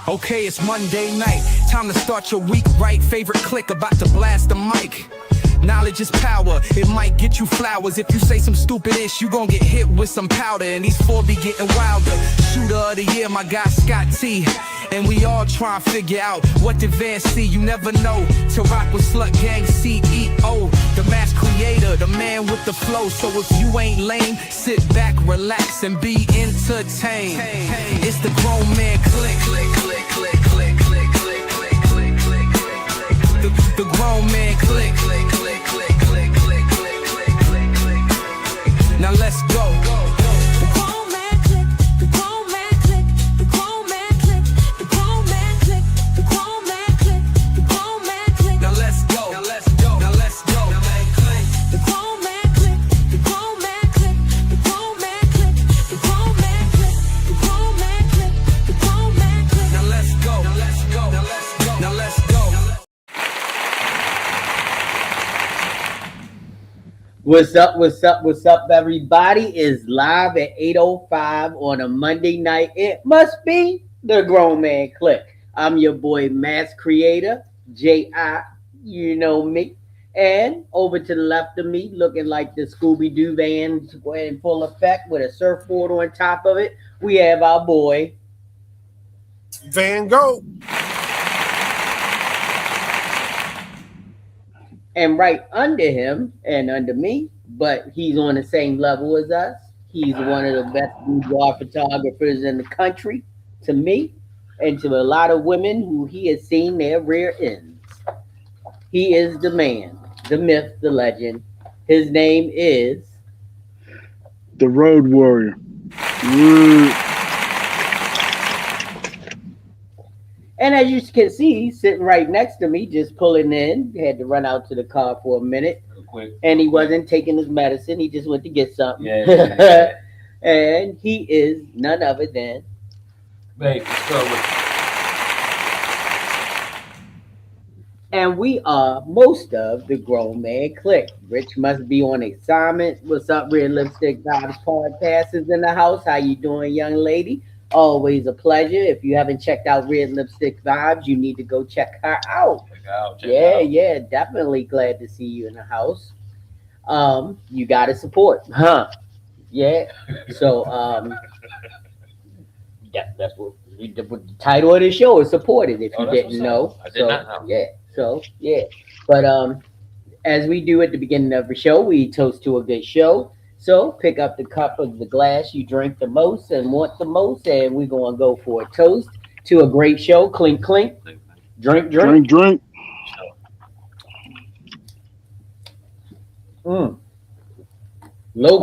Okay, it's Monday night. Time to start your week right. Favorite clique about to blast the mic. Knowledge is power, it might get you flowers. If you say some stupid ish, you gon' get hit with some powder. And these four be getting wilder. Shooter of the year, my guy Scott T. And we all try and figure out what did Van see. You never know to rock with Slut Gang CEO, the mass creator, the man with the flow. So if you ain't lame, sit back, relax, and be entertained. It's the grown man clique. The grown man clique. Now let's go. The grown man clique. The grown man clique. The grown man clique. The grown man clique. The grown man clique. The grown man clique. Now let's go. Now let's go. Now let's go. The grown man clique. The grown man clique. The grown man clique. The grown man clique. The grown man clique. The grown man clique. Now let's go. Now let's go. Now let's go. Now let's go. What's up, everybody? Is live at 8:05 on a Monday night. It must be the Grown Man Clique. I'm your boy, Mass Creator, J.I., you know me. And over to the left of me, looking like the Scooby-Doo van in full effect with a surfboard on top of it, we have our boy, Van Gogh. and right under him and under me, but he's on the same level as us. He's one of the best boudoir photographers in the country to me and to a lot of women who he has seen their rear ends. He is the man, the myth, the legend. His name is The Road Warrior. And as you can see, he's sitting right next to me, just pulling in. Had to run out to the car for a minute. And he wasn't taking his medicine. He just went to get something. Yeah. And he is none other than... Babe, let's go with And we are most of the Grown Man Clique. Rich must be on assignment. What's up, Red Lipstick Vibes Podcast is in the house. How you doing, young lady? Always a pleasure. If you haven't checked out Red Lipstick Vibes, you need to go check her out. check it out. Yeah, definitely glad to see you in the house. You gotta support, huh? Yeah. So that's what the title of the show is, supported, if you didn't know. I did not know. Yeah. So yeah. But as we do at the beginning of the show, we toast to a good show. So pick up the cup of the glass you drink the most and want the most, and we're gonna go for a toast to a great show. Clink, clink. Drink, drink. Drink. Low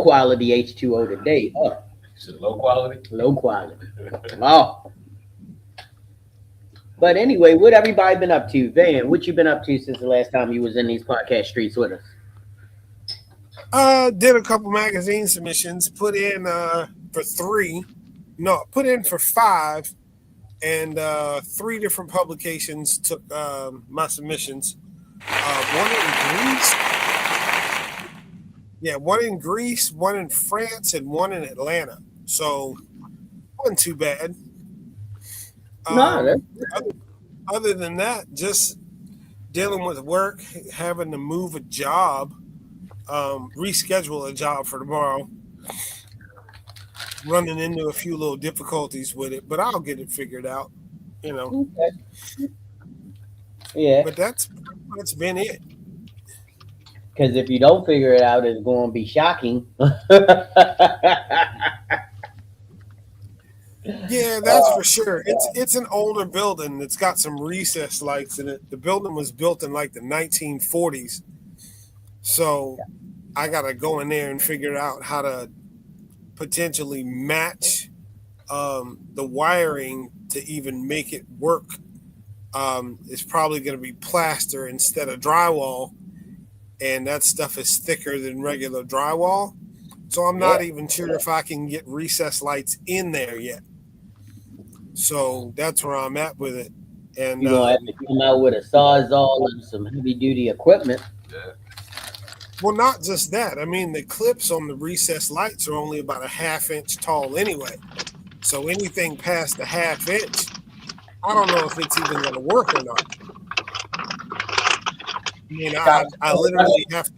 quality H2O today. Oh, Is it low quality? low quality. Oh. But anyway, what everybody been up to? Van, what you been up to since the last time you was in these podcast streets with us? Did a couple magazine submissions, put in for 5, and 3 different publications took my submissions. One in Greece, one in France, and one in Atlanta. So wasn't too bad. Other than that, just dealing with work, having to move a job, reschedule a job for tomorrow, running into a few little difficulties with it, but I'll get it figured out, you know. Okay. Yeah. But that's been it. Because if you don't figure it out, it's going to be shocking. Yeah, that's for sure. It's an older building. It's got some recessed lights in it. The building was built in like the 1940s. So I got to go in there and figure out how to potentially match the wiring to even make it work. It's probably going to be plaster instead of drywall. And that stuff is thicker than regular drywall. So I'm not even sure if I can get recessed lights in there yet. So that's where I'm at with it. And you're going to have to come out with a Sawzall and some heavy-duty equipment. Yeah. Well, not just that. I mean, the clips on the recessed lights are only about a 1/2 inch tall anyway. So anything past a 1/2 inch, I don't know if it's even going to work or not. I mean, I literally have to.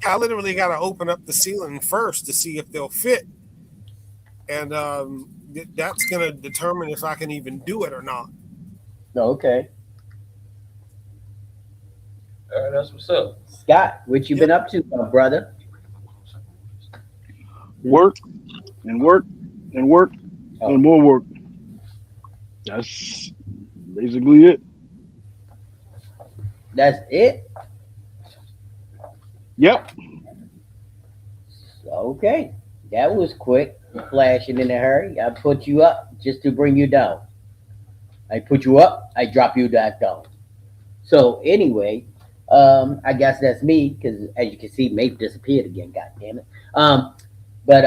I literally got to open up the ceiling first to see if they'll fit, and that's going to determine if I can even do it or not. Okay. All right, that's what's up. Scott, what you been up to, my brother? Work and work and work and more work. That's basically it. That's it? Yep. Okay. That was quick. Flashing in a hurry. I put you up just to bring you down. I put you up, I drop you back down. So anyway, I guess that's me because as you can see, Maeve disappeared again. God damn it. But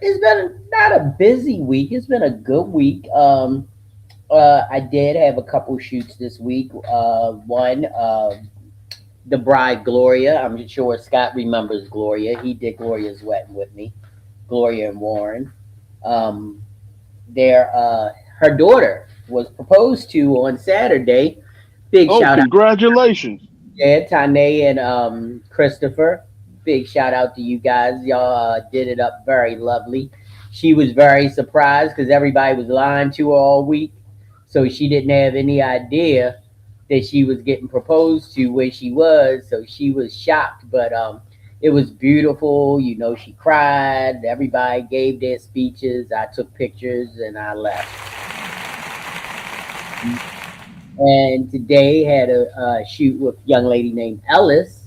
it's been not a busy week. It's been a good week. I did have a couple shoots this week. One, the bride Gloria. I'm sure Scott remembers Gloria. He did Gloria's wedding with me. Gloria and Warren. Her daughter was proposed to on Saturday. Big shout out. Congratulations. Yeah, Tane and Christopher. Big shout out to you guys. Y'all did it up very lovely. She was very surprised because everybody was lying to her all week. So she didn't have any idea that she was getting proposed to where she was. So she was shocked. But it was beautiful. You know, she cried. Everybody gave their speeches. I took pictures and I left. And today had a shoot with a young lady named Ellis.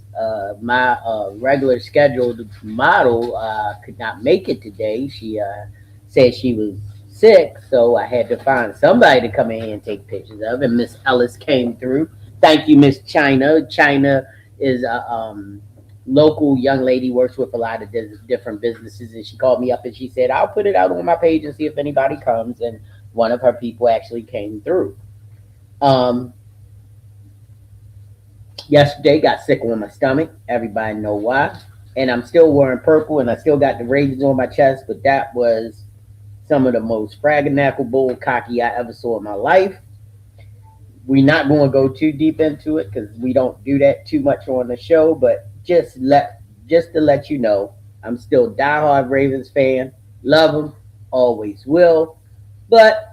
My regular scheduled model could not make it today. She said she was sick, so I had to find somebody to come in here and take pictures of. And Miss Ellis came through. Thank you, Miss China. China is a local young lady, works with a lot of different businesses, and she called me up and she said, "I'll put it out on my page and see if anybody comes." And one of her people actually came through. Yesterday got sick on my stomach. Everybody know why. And I'm still wearing purple and I still got the ravens on my chest, but that was some of the most fraganackle bull cocky I ever saw in my life. We're not going to go too deep into it because we don't do that too much on the show, but just to let you know, I'm still a diehard Ravens fan. Love them, always will. But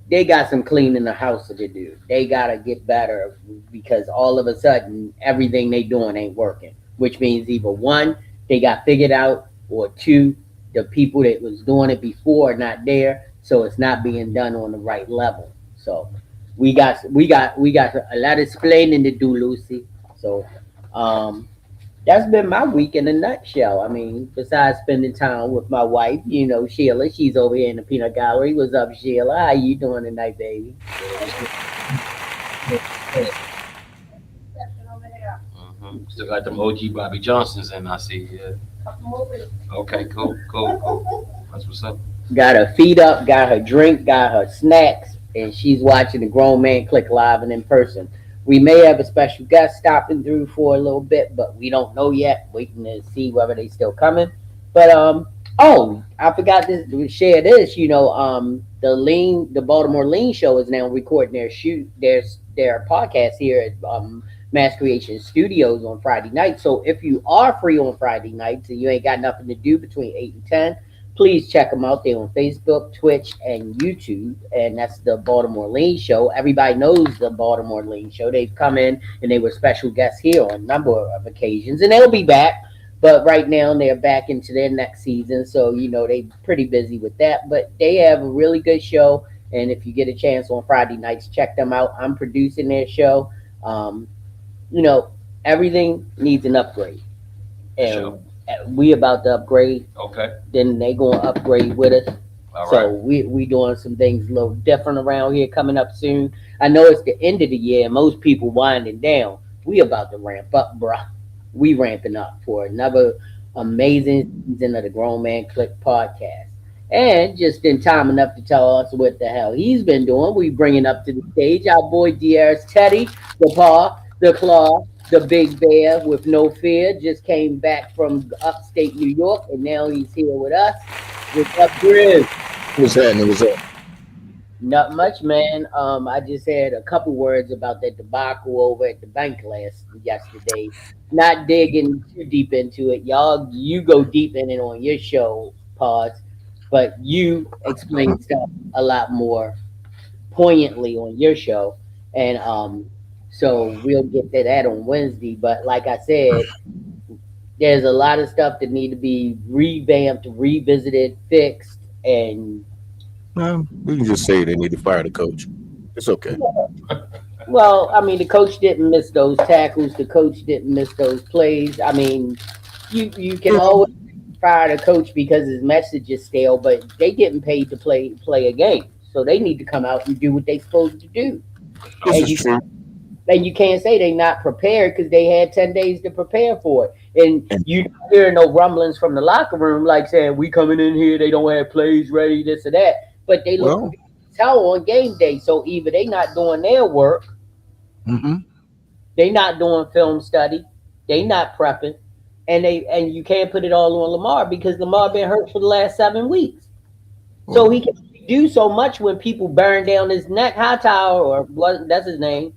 they got some cleaning the house to do. They gotta get better because all of a sudden everything they doing ain't working. Which means either one, they got figured out, or two, the people that was doing it before are not there, so it's not being done on the right level. So we got a lot of explaining to do, Lucy. So that's been my week in a nutshell. I mean, besides spending time with my wife, you know, Sheila, she's over here in the peanut gallery. What's up, Sheila? How you doing tonight, baby? Still got them OG Bobby Johnsons in, I see. Yeah. Okay, cool. That's what's up. Got her feet up, got her drink, got her snacks, and she's watching the Grown Man Clique live and in person. We may have a special guest stopping through for a little bit, but we don't know yet. Waiting to see whether they still coming. But I forgot to share this. You know, the Baltimore Lean Show is now recording their podcast here at Mass Creation Studios on Friday night. So if you are free on Friday nights and you ain't got nothing to do between 8 and 10, please check them out. They're on Facebook, Twitch, and YouTube, and that's the Baltimore Lean Show. Everybody knows the Baltimore Lean Show. They've come in and they were special guests here on a number of occasions, and they'll be back. But right now they're back into their next season, so you know they're pretty busy with that. But they have a really good show, and if you get a chance on Friday nights, check them out. I'm producing their show. You know, everything needs an upgrade, and Sure. we about to upgrade. Okay. Then they gonna upgrade with us. All So right. we doing some things a little different around here coming up soon. I know it's the end of the year and most people winding down. We about to ramp up, bruh. We ramping up for another amazing season of the Grown Man Clique podcast. And just in time enough to tell us what the hell he's been doing, we bringing up to the stage our boy Dier's Teddy, the paw, the claw, the big bear with no fear. Just came back from upstate New York and now he's here with us. What's up, Grizz? What's happening? What's up? Not much, man. I just had a couple words about that debacle over at the bank yesterday. Not digging too deep into it, y'all. You go deep in it on your show, pause, but you explain stuff a lot more poignantly on your show, and so we'll get to that on Wednesday. But like I said, there's a lot of stuff that need to be revamped, revisited, fixed, and We can just say they need to fire the coach. It's okay. well, I mean, the coach didn't miss those tackles. The coach didn't miss those plays. I mean, you can always fire the coach because his message is stale, but they getting paid to play a game, so they need to come out and do what they supposed to do. This And is you true. and you can't say they not prepared because they had 10 days to prepare for it. And And you don't hear no rumblings from the locker room like saying we coming in here, they don't have plays ready, this or that. But they look well, tell on game day, so either they not doing their work, hmm they not doing film study, they not prepping, and you can't put it all on Lamar because Lamar been hurt for the last 7 weeks. So he well, can do so much when people burn down his neck. Hightower, or what that's his name,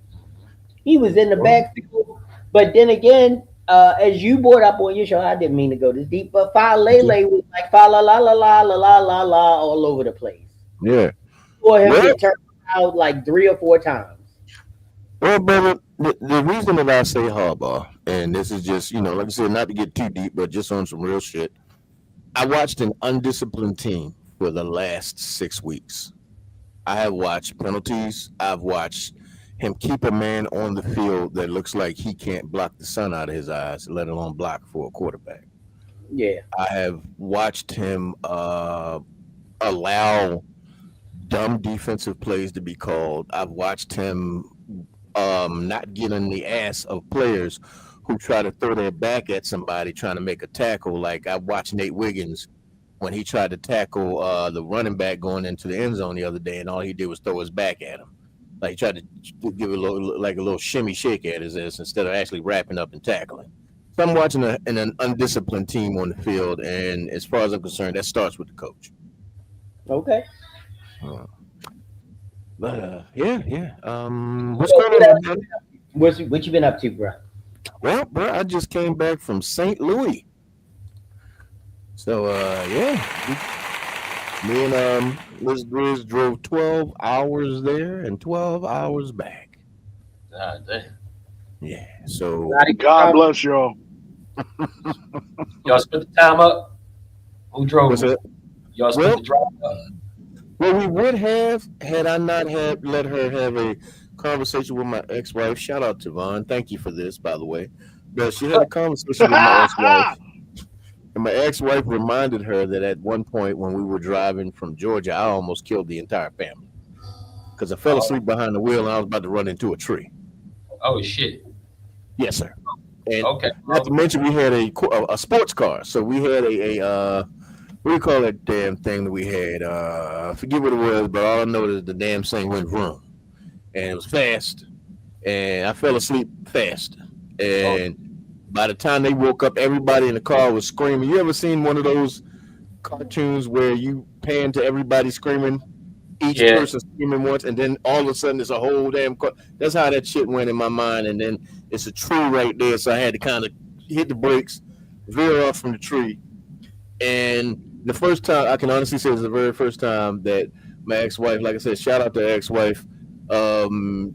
he was in the well, backfield. But then again, as you brought up on your show, I didn't mean to go this deep, but Fa okay. Lele was like fa la la la la la la la la all over the place. Yeah. For him Well, get turned out like 3 or 4 times. well, brother, the reason that I say Harbaugh, and this is just, like I said, not to get too deep, but just on some real shit. I watched an undisciplined team for the last 6 weeks. I have watched penalties. I've watched him keep a man on the field that looks like he can't block the sun out of his eyes, let alone block for a quarterback. Yeah. I have watched him allow dumb defensive plays to be called. I've watched him not get in the ass of players who try to throw their back at somebody trying to make a tackle. Like I watched Nate Wiggins when he tried to tackle the running back going into the end zone the other day, and all he did was throw his back at him. Like he tried to give a little shimmy shake at his ass instead of actually wrapping up and tackling. So I'm watching an undisciplined team on the field, and as far as I'm concerned, that starts with the coach. Okay. Uh, but yeah, yeah. What's So going on, my brother? what you been up to, bro? Well, bro, I just came back from St. Louis. So yeah, me and Liz Grizz drove 12 hours there and 12 hours back. God damn. Yeah. So Not a God problem. bless y'all. Y'all spent the time up? Who drove what's it? that? Y'all spent Well, the drive up? well, we would have had I not had let her have a conversation with my ex-wife. Shout out to Vaughn. Thank you for this, by the way. But she had a conversation with my ex-wife, and my ex-wife reminded her that at one point when we were driving from Georgia, I almost killed the entire family because I fell Oh, asleep behind the wheel and I was about to run into a tree. oh shit. Yes, sir. And Okay, not to bro. mention, we had a sports car. So we had what do you call that damn thing that we had? I forget what it was, but all I know is the damn thing went vroom, and it was fast, and I fell asleep fast. Oh, And by the time they woke up, everybody in the car was screaming. You ever seen one of those cartoons where you pan to everybody screaming, each yeah. person screaming once, and then all of a sudden it's a whole damn car. That's how that shit went in my mind, and then it's a tree right there, so I had to kind of hit the brakes, veer off from the tree, and the first time I can honestly say it's the very first time that my ex-wife, like I said, shout out to her ex-wife,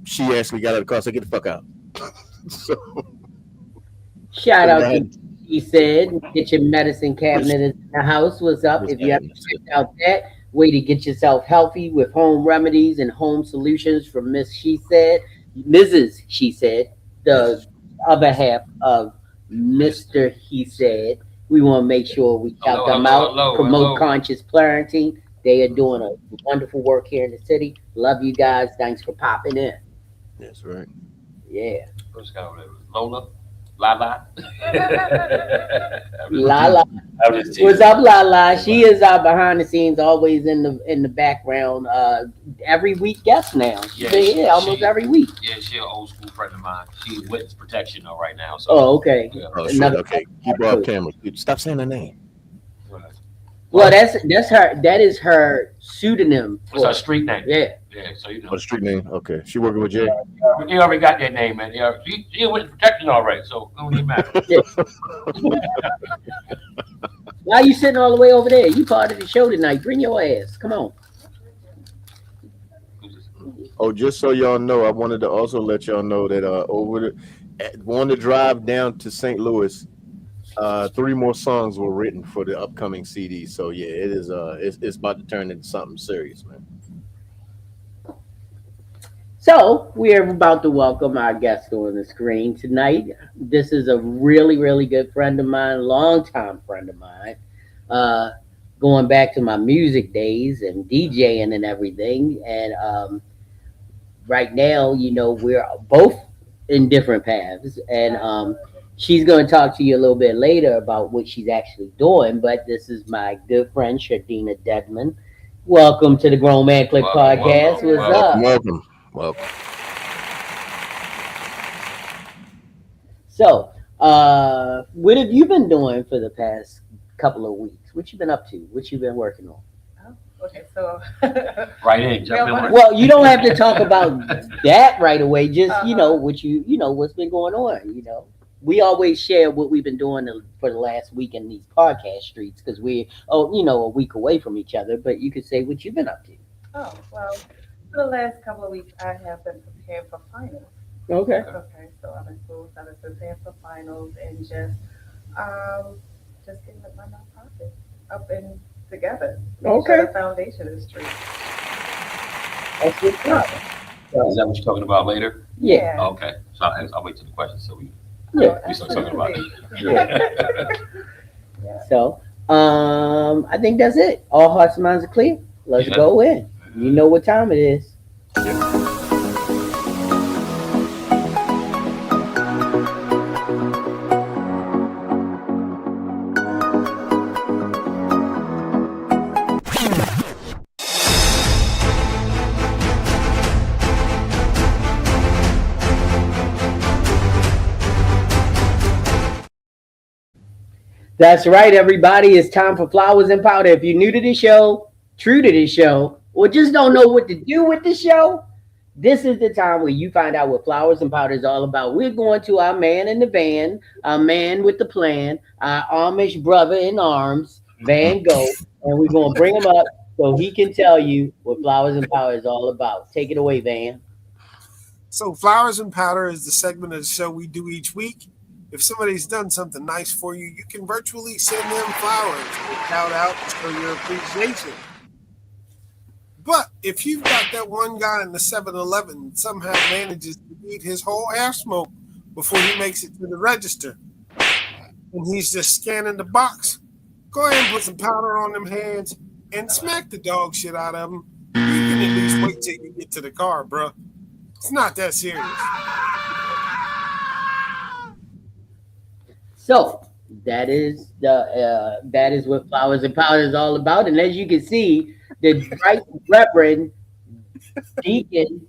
she actually got out of the car, so get the fuck out. so, Shout so I out to had he said, get your medicine cabinet in the house. What's up? this If you haven't happened. checked out that way to get yourself healthy with home remedies and home solutions from Miss She Said, Mrs. She Said, the Mrs. other half of Mr. He Said. We want to make sure we shout Hello, them hello, out, hello, promote hello. conscious parenting. They are doing a wonderful work here in the city. Love you guys. Thanks for popping in. That's right. Yeah. First guy, whatever. Lola? Lala? I'm just La teasing. la. I'm just What's teasing. up, Lala? She is our behind the scenes, always in the background. Every week guest now. She's Yeah, been here almost every week. yeah, she an old school friend of mine. She's witness protection though right now. So Oh, okay. yeah. Oh shit. Another Okay, keep her off camera. Dude, stop saying her name. Right. Well, that is her pseudonym. What's her street name? Yeah. Yeah, so you know. What street name? Okay, she working with Jay. He already got that name, man. He went protection already, so it don't even matter. Why you sitting all the way over there? You part of the show tonight. Bring your ass. Come on. Oh, just so y'all know, I wanted to also let y'all know that on the drive down to St. Louis, 3 more songs were written for the upcoming CD. So yeah, it is it's about to turn into something serious, man. So we are about to welcome our guest on the screen tonight. This is a really, really good friend of mine, longtime friend of mine. Going back to my music days and DJing and everything. And right now, you know, we're both in different paths. And she's going to talk to you a little bit later about what she's actually doing. But this is my good friend, Shardina Dedman. Welcome to the Grown Man Click Podcast. What's up? Welcome. So, what have you been doing for the past couple of weeks? What you been up to? What you been working on? Okay, so Right in, jump in. Well, you don't have to talk about that right away. Just you know what what's been going on. You know, we always share what we've been doing for the last week in these podcast streets because we're a week away from each other. But you could say what you've been up to. oh well, for the last couple of weeks, I have been preparing for finals. Okay. Okay, so I'm in school, so I've been preparing for finals and just getting my nonprofit up and together. Making Okay. sure the foundation is straight. That's what's up. Is that what you're talking about later? Yeah. Okay, so I'll wait till the question so we Yeah. start talking about it. So, I think that's it. All hearts and minds are clear. Let's Yeah. go in. You know what time it is. That's right, everybody. It's time for Flowers and Powder. If you're new to the show, true to the show, or just don't know what to do with the show, this is the time where you find out what Flowers and Powder is all about. We're going to our man in the van, our man with the plan, our Amish brother in arms, Van Gogh, and we're going to bring him up so he can tell you what Flowers and Powder is all about. Take it away, Van. So Flowers and Powder is the segment of the show we do each week. If somebody's done something nice for you, you can virtually send them flowers or shout out to show your appreciation. But if you've got that one guy in the 7-Eleven that somehow manages to eat his whole ass smoke before he makes it to the register, and he's just scanning the box, go ahead and put some powder on them hands and smack the dog shit out of them. You can at least wait till you get to the car, bro. It's not that serious. So that is what Flowers and Powder is all about. And as you can see, the Right Reverend Deacon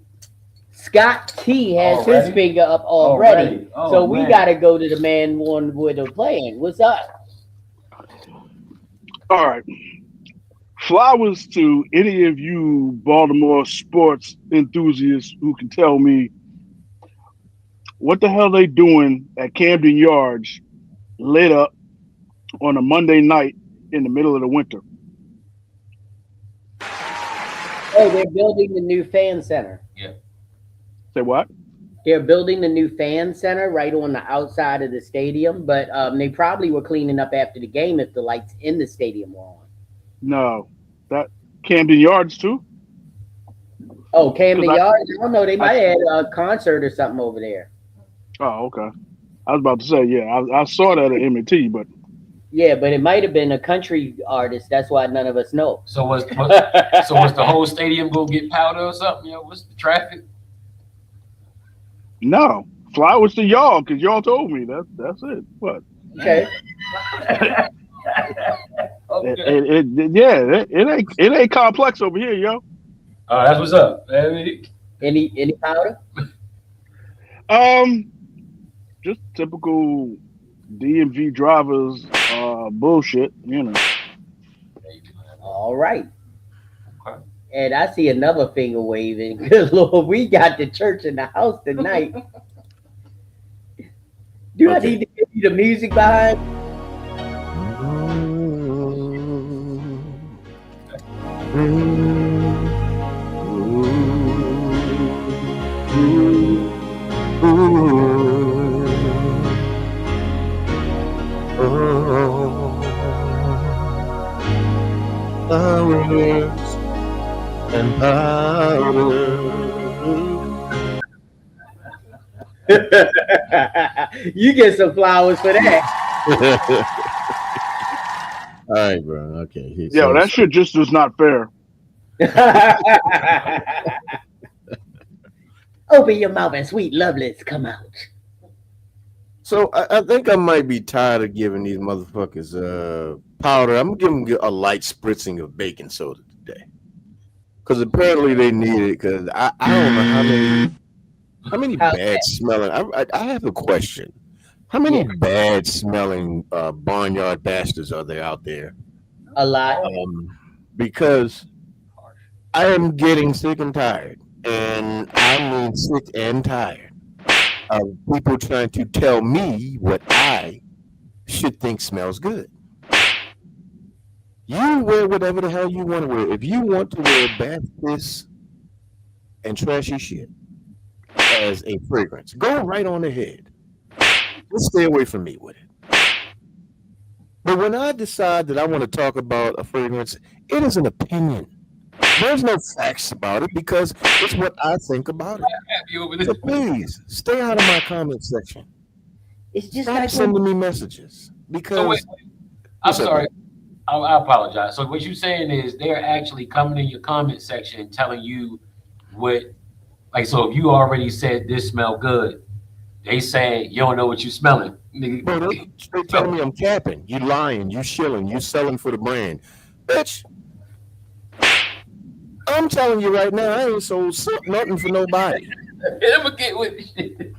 Scott T has his finger up already. Oh, so we man. got to go to the man one with the plan. What's up? All right. Flowers to any of you Baltimore sports enthusiasts who can tell me what the hell they doing at Camden Yards lit up on a Monday night in the middle of the winter. Oh, they're building the new fan center. Say what? They're building the new fan center right on the outside of the stadium, but they probably were cleaning up after the game if the lights in the stadium were on. No, that Camden Yards too. Oh, Camden 'Cause Yards? I don't know. They might have had a concert or something over there. Oh, okay. I was about to say, yeah, I saw that at M&T, but Yeah, but it might have been a country artist. That's why none of us know. So was the whole stadium go get powder or something? You know, what's the traffic? no. Flowers to y'all because y'all told me that's it. What? Okay. It ain't complex over here, yo. Oh, that's what's up. I mean, Any powder? Just typical DMV drivers bullshit, you know. there you All right. Okay. And I see another finger waving. Good Lord, we got the church in the house tonight. Do I Okay. need to give you the music behind? Flowers and powder. You get some flowers for that. All right, bro. Okay. Yo, that shit just is not fair. Open your mouth and sweet lovelets come out. So I think I might be tired of giving these motherfuckers powder. I'm gonna give them a light spritzing of baking soda today, because apparently they need it. Because I don't know how many How's bad smelling. I have a question. How many Yeah. bad smelling barnyard bastards are there out there? A lot. Because I am getting sick and tired, and I mean sick and tired of people trying to tell me what I should think smells good. You wear whatever the hell you want to wear. If you want to wear bad piss and trashy shit as a fragrance, go right on ahead. Just stay away from me with it. But when I decide that I want to talk about a fragrance, it is an opinion. There's no facts about it because it's what I think about it. You over So there? please stay out of my comment section. It's just Stop like when sending me messages So wait, because I'm What's up, sorry. I apologize. So what you're saying is they're actually coming in your comment section and telling you what, like, so if you already said this smell good, they saying you don't know what you smelling. bro, they tell me I'm capping. You lying. You shilling. You selling for the brand, bitch. I'm telling you right now, I ain't sold nothing for nobody. I'm gonna get with shit.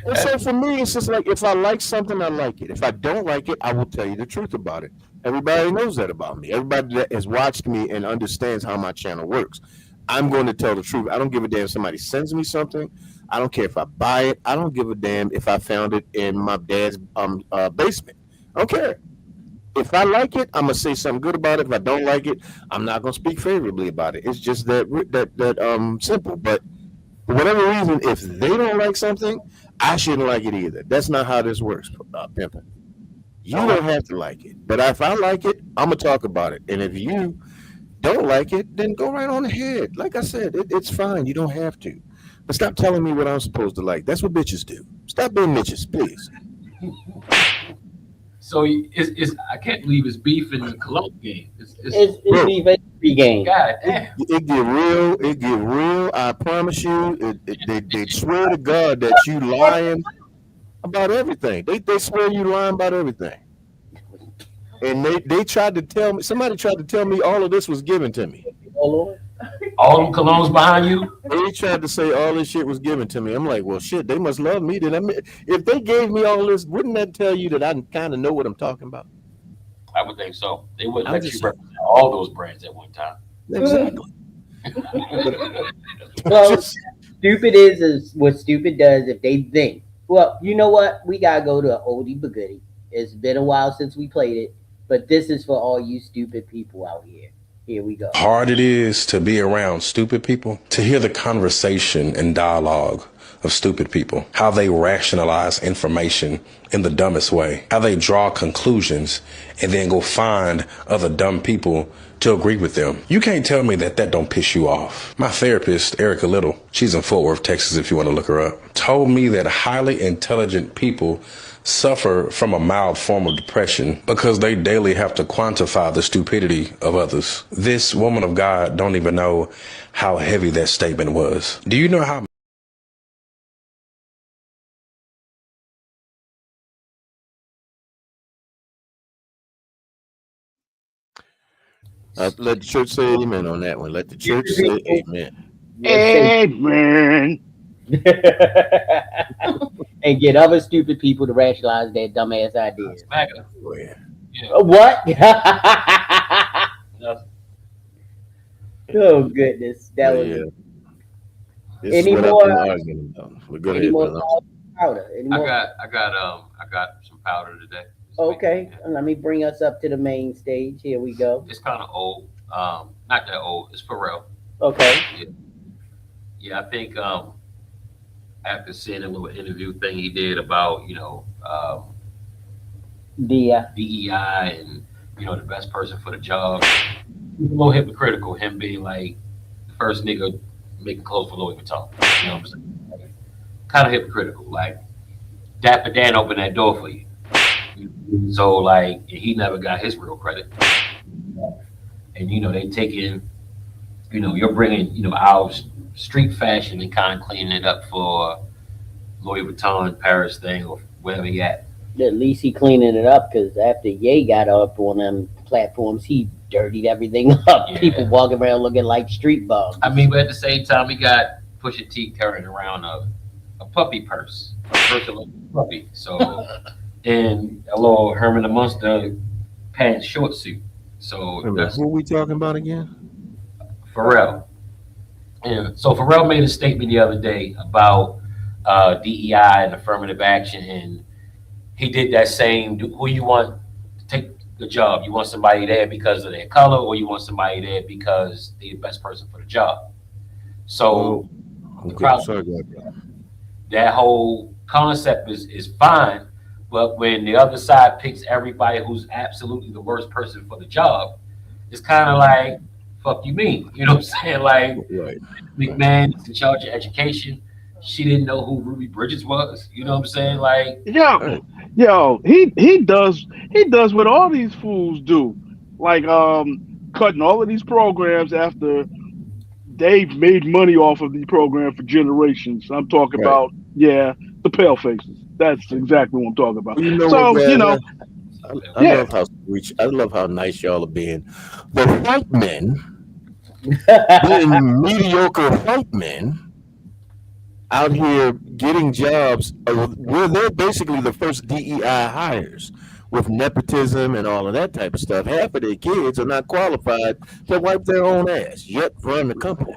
And so for me, it's just like if I like something, I like it. If I don't like it, I will tell you the truth about it. Everybody knows that about me. Everybody that has watched me and understands how my channel works. I'm going to tell the truth. I don't give a damn if somebody sends me something. I don't care if I buy it. I don't give a damn if I found it in my dad's basement. I don't care. If I like it, I'm gonna say something good about it. If I don't like it, I'm not gonna speak favorably about it. It's just that simple. But for whatever reason, if they don't like something, I shouldn't like it either. That's not how this works, pimping. You don't have to like it, but if I like it, I'm gonna talk about it. And if you don't like it, then go right on ahead. Like I said, it's fine. You don't have to. But stop telling me what I'm supposed to like. That's what bitches do. Stop being bitches, please. So it's I can't believe it's beef in the cologne game. it's Bro. beef every game. God damn. It get real. It get real. I promise you. They swear to God that you lying about everything. They swear you lying about everything. And they tried to tell me. Somebody tried to tell me all of this was given to me. Oh Lord. All them colognes behind you. They tried to say all this shit was given to me. I'm like, well, shit. They must love me. Then if they gave me all this, wouldn't that tell you that I kind of know what I'm talking about? I would think so. They wouldn't I'm let you just- represent all those brands at one time. Exactly. Well, stupid is what stupid does if they think. Well, you know what? We gotta go to an oldie but goodie. It's been a while since we played it, but this is for all you stupid people out here. Here we go. Hard it is to be around stupid people, to hear the conversation and dialogue of stupid people, how they rationalize information in the dumbest way, how they draw conclusions and then go find other dumb people to agree with them. You can't tell me that that don't piss you off. My therapist, Erica Little, she's in Fort Worth, Texas, if you want to look her up, told me that highly intelligent people suffer from a mild form of depression because they daily have to quantify the stupidity of others. This woman of God don't even know how heavy that statement was. Do you know how Let the church say amen on that one. Let the church say amen. Amen. And get other stupid people to rationalize their dumbass ideas. Smack it. Oh, yeah. Yeah. What? Nothing. Oh goodness, that But was yeah, this is any what I've more been arguing about. But go any ahead, more brother. powder? Any more? I got some powder today. Okay, Yeah. let me bring us up to the main stage. Here we go. It's kind of old. Not that old. It's Pharrell. Okay, Yeah. Yeah, I think after seeing a little interview thing he did about the DEI and the best person for the job, a little hypocritical. Him being like the first nigga making clothes for Louis Vuitton. You know what I'm saying? Kind of hypocritical. Like Dapper Dan opened that door for you. So like he never got his real credit. And they taking you're bringing our street fashion and kind of cleaning it up for Louis Vuitton Paris thing or wherever he at. at least he cleaning it up because after Ye got up on them platforms, he dirtied everything up. Yeah. People walking around looking like street bums. I mean, but at the same time, he got Pusha T carrying around a puppy purse, a purse like a puppy. So, and a little Herman the Monster pants short suit. So that's Who are we talking about again? Pharrell. Yeah. So Pharrell made a statement the other day about DEI and affirmative action, and he did that same. Who you want to take the job? You want somebody there because of their color, or you want somebody there because they're the best person for the job? So the crowd, that whole concept is fine, but when the other side picks everybody who's absolutely the worst person for the job, it's kind of like, fuck you mean? You know what I'm saying? Like, Right. McMahon is in charge of education. She didn't know who Ruby Bridges was. You know what I'm saying? Like, He does what all these fools do, like cutting all of these programs after they've made money off of the program for generations. I'm talking Right. about the pale faces. That's exactly what I'm talking about. Well, you know So what, man? I Yeah. love how I love how nice y'all are being. The white men, being mediocre white men, out here getting jobs where they're basically the first DEI hires with nepotism and all of that type of stuff. Half of their kids are not qualified to wipe their own ass, yet run the company.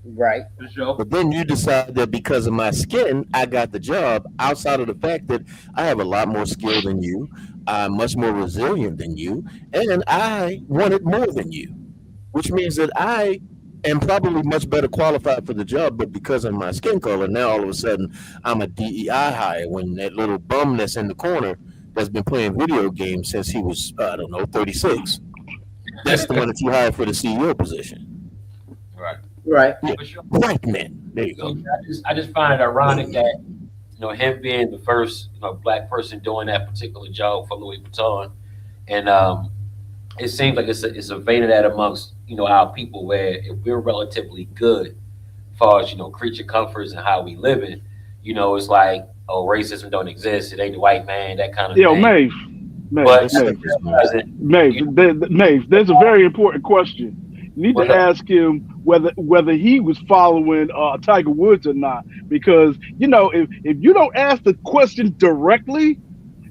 Right. for sure. But then you decide that because of my skin, I got the job outside of the fact that I have a lot more skill than you. I'm much more resilient than you. And I wanted more than you, which means that I am probably much better qualified for the job. But because of my skin color, now all of a sudden I'm a DEI hire when that little bum that's in the corner that's been playing video games since he was, I don't know, 36. That's the one that you hired for the CEO position. Right. Right. Yeah. For sure. White men. There you So go. I just find it ironic that him being the first black person doing that particular job for Louis Vuitton, and it seems like it's a vein of that amongst our people where if we're relatively good as far as creature comforts and how we live it, it's like racism don't exist. It ain't the white man, that kind of Yo, thing. Maeve, But Maeve, there's a very important question. You need to ask him whether he was following Tiger Woods or not, because if you don't ask the question directly,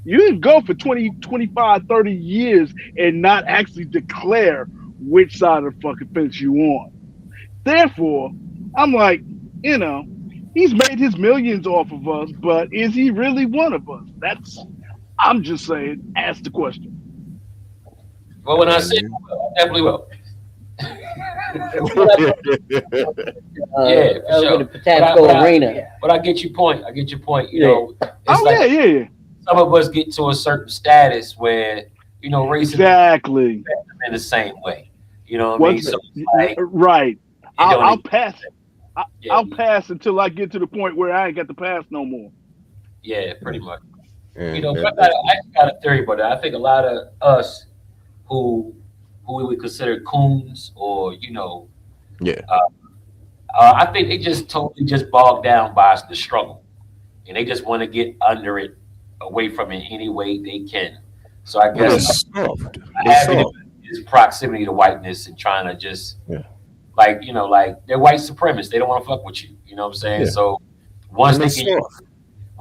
you can go for 20, 25, 30 years and not actually declare which side of the fucking fence you on. Therefore, I'm like, he's made his millions off of us, but is he really one of us? I'm just saying, ask the question. well, when I say I definitely will. Yeah, for over sure. the Patapsco Arena. But I get your point. You Yeah. know, it's Oh like yeah. some of us get to a certain status where racism Exactly. in the same way. You know what I mean? So it's like, Right. I'll pass. Yeah. I'll pass until I get to the point where I ain't got to pass no more. Yeah, pretty much. Yeah, But I got a theory about that. I think a lot of us who we would consider coons or yeah. I think they just totally just bogged down by the struggle, and they just want to get under it, away from it any way they can. So I Well, guess they're soft. They're having soft. is proximity to whiteness and trying to just Yeah. like they're white supremacists. They don't want to fuck with you. You know what I'm saying? Yeah. So once And they they're can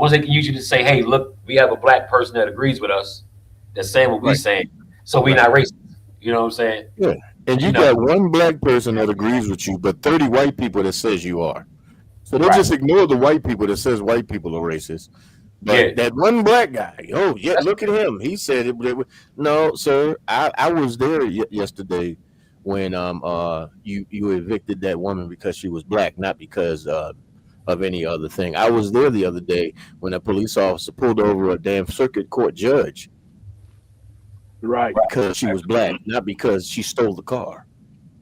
soft. use you to say, hey, look, we have a black person that agrees with us, that's saying what we Right. saying. So we not racist. You know what I'm saying? Yeah. And you You know, got one black person that agrees with you, but 30 white people that says you are. So they right? just ignore the white people that says white people are racist. Yeah, But that one black guy, oh yeah, look at him. He said it. No, sir, I was there yesterday when you evicted that woman because she was black, not because of any other thing. I was there the other day when a police officer pulled over a damn circuit court judge Right. because she was black, not because she stole the car.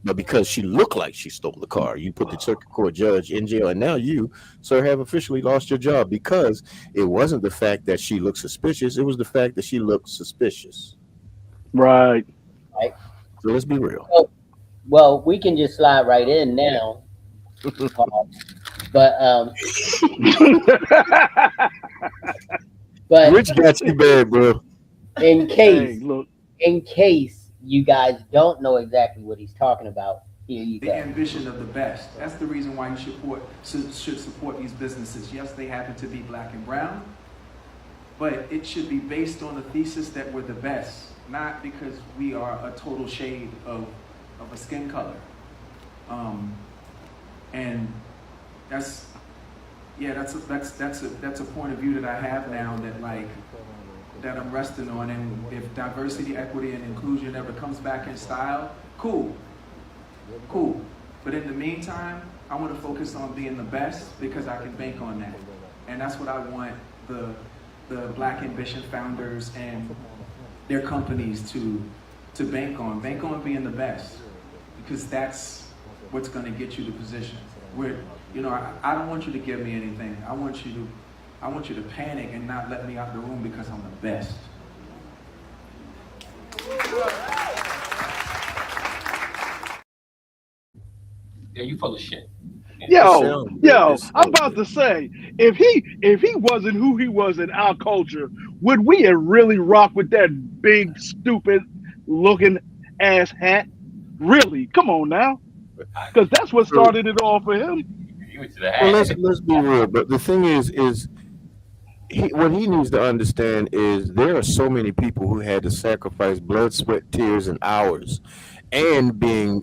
But because she looked like she stole the car, you put the circuit court judge in jail, and now you, sir, have officially lost your job because it wasn't the fact that she looked suspicious; it was the fact that she looked suspicious. Right. Right. So let's be real. So, well, we can just slide right in now. But but Rich got you bad, bro. in Hey, case look. in case you guys don't know exactly what he's talking about, here you The go. ambition of the best. That's the reason why you should support these businesses. Yes, they happen to be black and brown, but it should be based on the thesis that we're the best, not because we are a total shade of a skin color. And that's a point of view that I have now that I'm resting on. And if diversity, equity, and inclusion ever comes back in style, cool. But in the meantime, I want to focus on being the best because I can bank on that. And that's what I want the Black Ambition founders and their companies to bank on. Bank on being the best because that's what's going to get you the position. I don't want you to give me anything. I want you to panic and not let me out the room because I'm the best. yeah, you full of shit. Yo, I'm about to say, if he wasn't who he was in our culture, would we have really rocked with that big, stupid looking ass hat? Really? Come on now. Because that's what started it all for him. You went to the Well, hat. let's be real. But the thing is what he needs to understand is there are so many people who had to sacrifice blood, sweat, tears, and hours, and being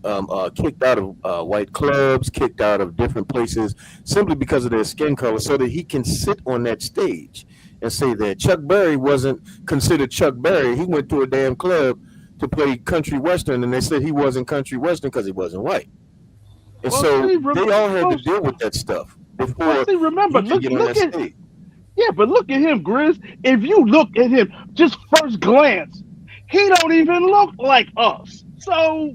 kicked out of white clubs, kicked out of different places simply because of their skin color, so that he can sit on that stage and say that Chuck Berry wasn't considered Chuck Berry. He went to a damn club to play country western, and they said he wasn't country western because he wasn't white. And Well, so see, they all had to deal with that stuff before well, see, remember, you could get on that at stage. yeah, but look at him, Grizz. If you look at him, just first glance, he don't even look like us. So,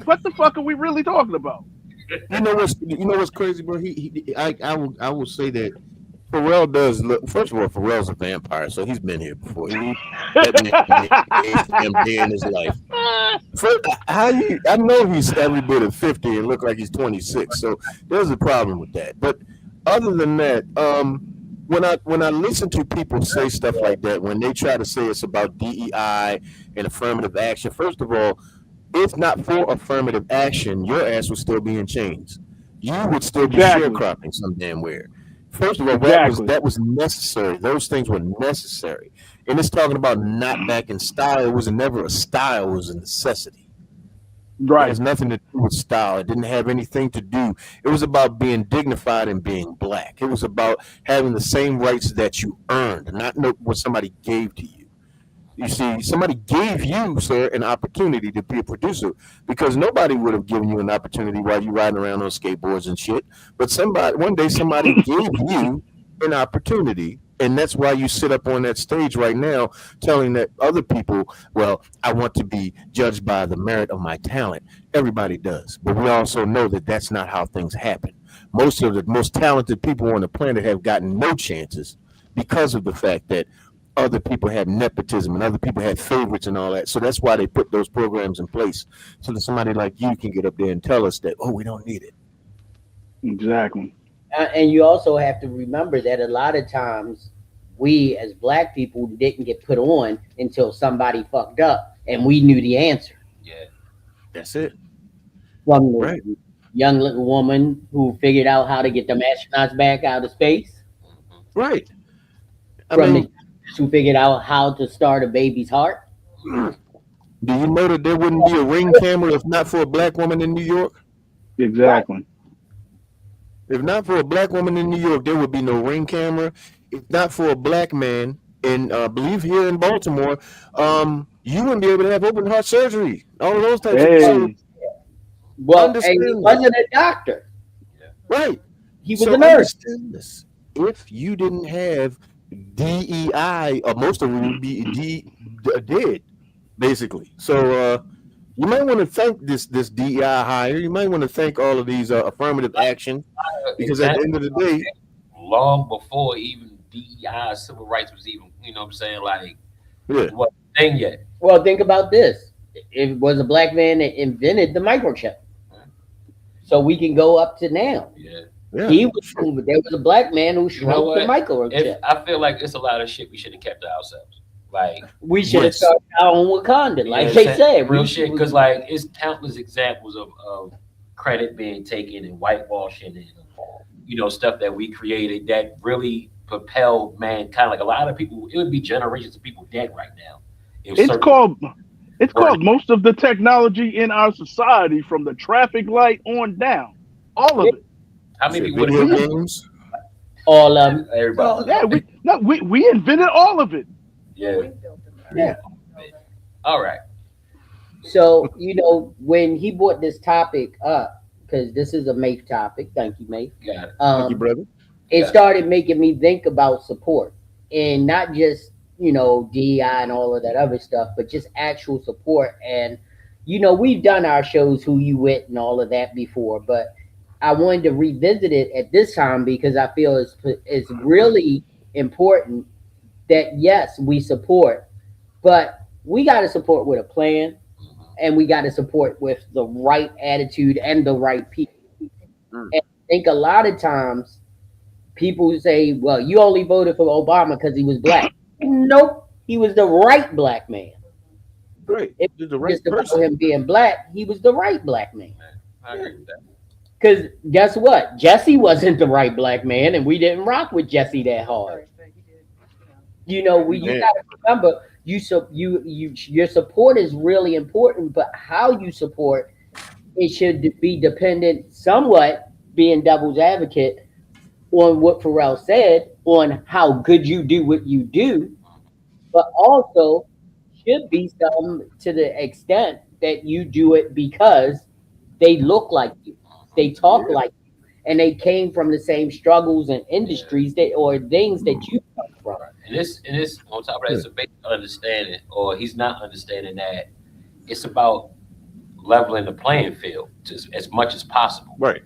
what the fuck are we really talking about? You know what's crazy, bro? I will say that Pharrell does look. First of all, Pharrell's a vampire, so he's been here before. That man aged him day in his life. First, I know he's every bit of 50 and look like he's 26, so there's a problem with that. But other than that, when I listen to people say stuff like that, when they try to say it's about DEI and affirmative action, first of all, if not for affirmative action, your ass would still be in chains. You would still be Exactly. sharecropping some damn where. First of all, Exactly. that was necessary. Those things were necessary. And it's talking about not back in style. It was never a style, it was a necessity. It Right. has nothing to do with style. It didn't have anything to do. It was about being dignified and being black. It was about having the same rights that you earned, not what somebody gave to you. You see, somebody gave you, sir, an opportunity to be a producer because nobody would have given you an opportunity while you riding around on skateboards and shit. But one day somebody gave you an opportunity. And that's why you sit up on that stage right now telling that other people, well, I want to be judged by the merit of my talent. Everybody does. But we also know that that's not how things happen. Most of the most talented people on the planet have gotten no chances because of the fact that other people had nepotism and other people had favorites and all that. So that's why they put those programs in place so that somebody like you can get up there and tell us that, oh, we don't need it. Exactly. And you also have to remember that a lot of times we as black people didn't get put on until somebody fucked up and we knew the answer. Yeah. That's it. From the Right. young little woman who figured out how to get them astronauts back out of space, Right. I from mean, the who figured out how to start a baby's heart. Do you know that there wouldn't be a ring camera if not for a black woman in New York? Exactly. If not for a black woman in New York, there would be no ring camera. If not for a black man, and I believe here in Baltimore, you wouldn't be able to have open heart surgery. All of those types of things. So Hey, Well, and he understand this, wasn't a doctor. right? He was So a nurse. understand this. If you didn't have DEI, most of it would be dead, basically. So you might want to thank this DEI hire. You might want to thank all of these affirmative action because at the end of the day, Long before even DEI, civil rights was even, you know what I'm saying, like, yeah, what thing yet. Well, think about this. It was a black man that invented the microchip. So we can go up to now. Yeah. yeah. There was a black man who You know shrunk the what? microchip. If I feel like it's a lot of shit we should have kept to ourselves. Like, We should have Yes. started our own Wakanda, like yeah, they said. real shit. Because like, it's countless examples of credit being taken and whitewashing and, you know, stuff that we created that really propelled mankind. Like a lot of people, it would be generations of people dead right now. If it's certain- called it's Right. called most of the technology in our society from the traffic light on down. All of it. how many Shit, people video would games. All everybody? Yeah, we invented all of it. Yeah. Yeah. All right. So, when he brought this topic up, because this is a Mafe topic, thank you, Mafe. Got it. Thank you, brother. It Yeah. started making me think about support and not just, DEI and all of that other stuff, but just actual support. And, we've done our shows, Who You With and all of that before, but I wanted to revisit it at this time because I feel it's really important that, yes, we support, but we got to support with a plan and we got to support with the right attitude and the right people. Mm. And I think a lot of times people say, well, you only voted for Obama because he was black. Nope, he was the right black man. Great. If You're the it's right just about person. him being black, he was the right black man. I agree with that. Because guess what? Jesse wasn't the right black man, and we didn't rock with Jesse that hard. You Yeah. got to remember, your support is really important, but how you support it should be dependent somewhat, being devil's advocate, on what Pharrell said, on how good you do what you do, but also should be some to the extent that you do it because they look like you, they talk like you, and they came from the same struggles and industries or things that you come from. And this on top of that, it's a basic understanding, or he's not understanding that it's about leveling the playing field as much as possible. Right.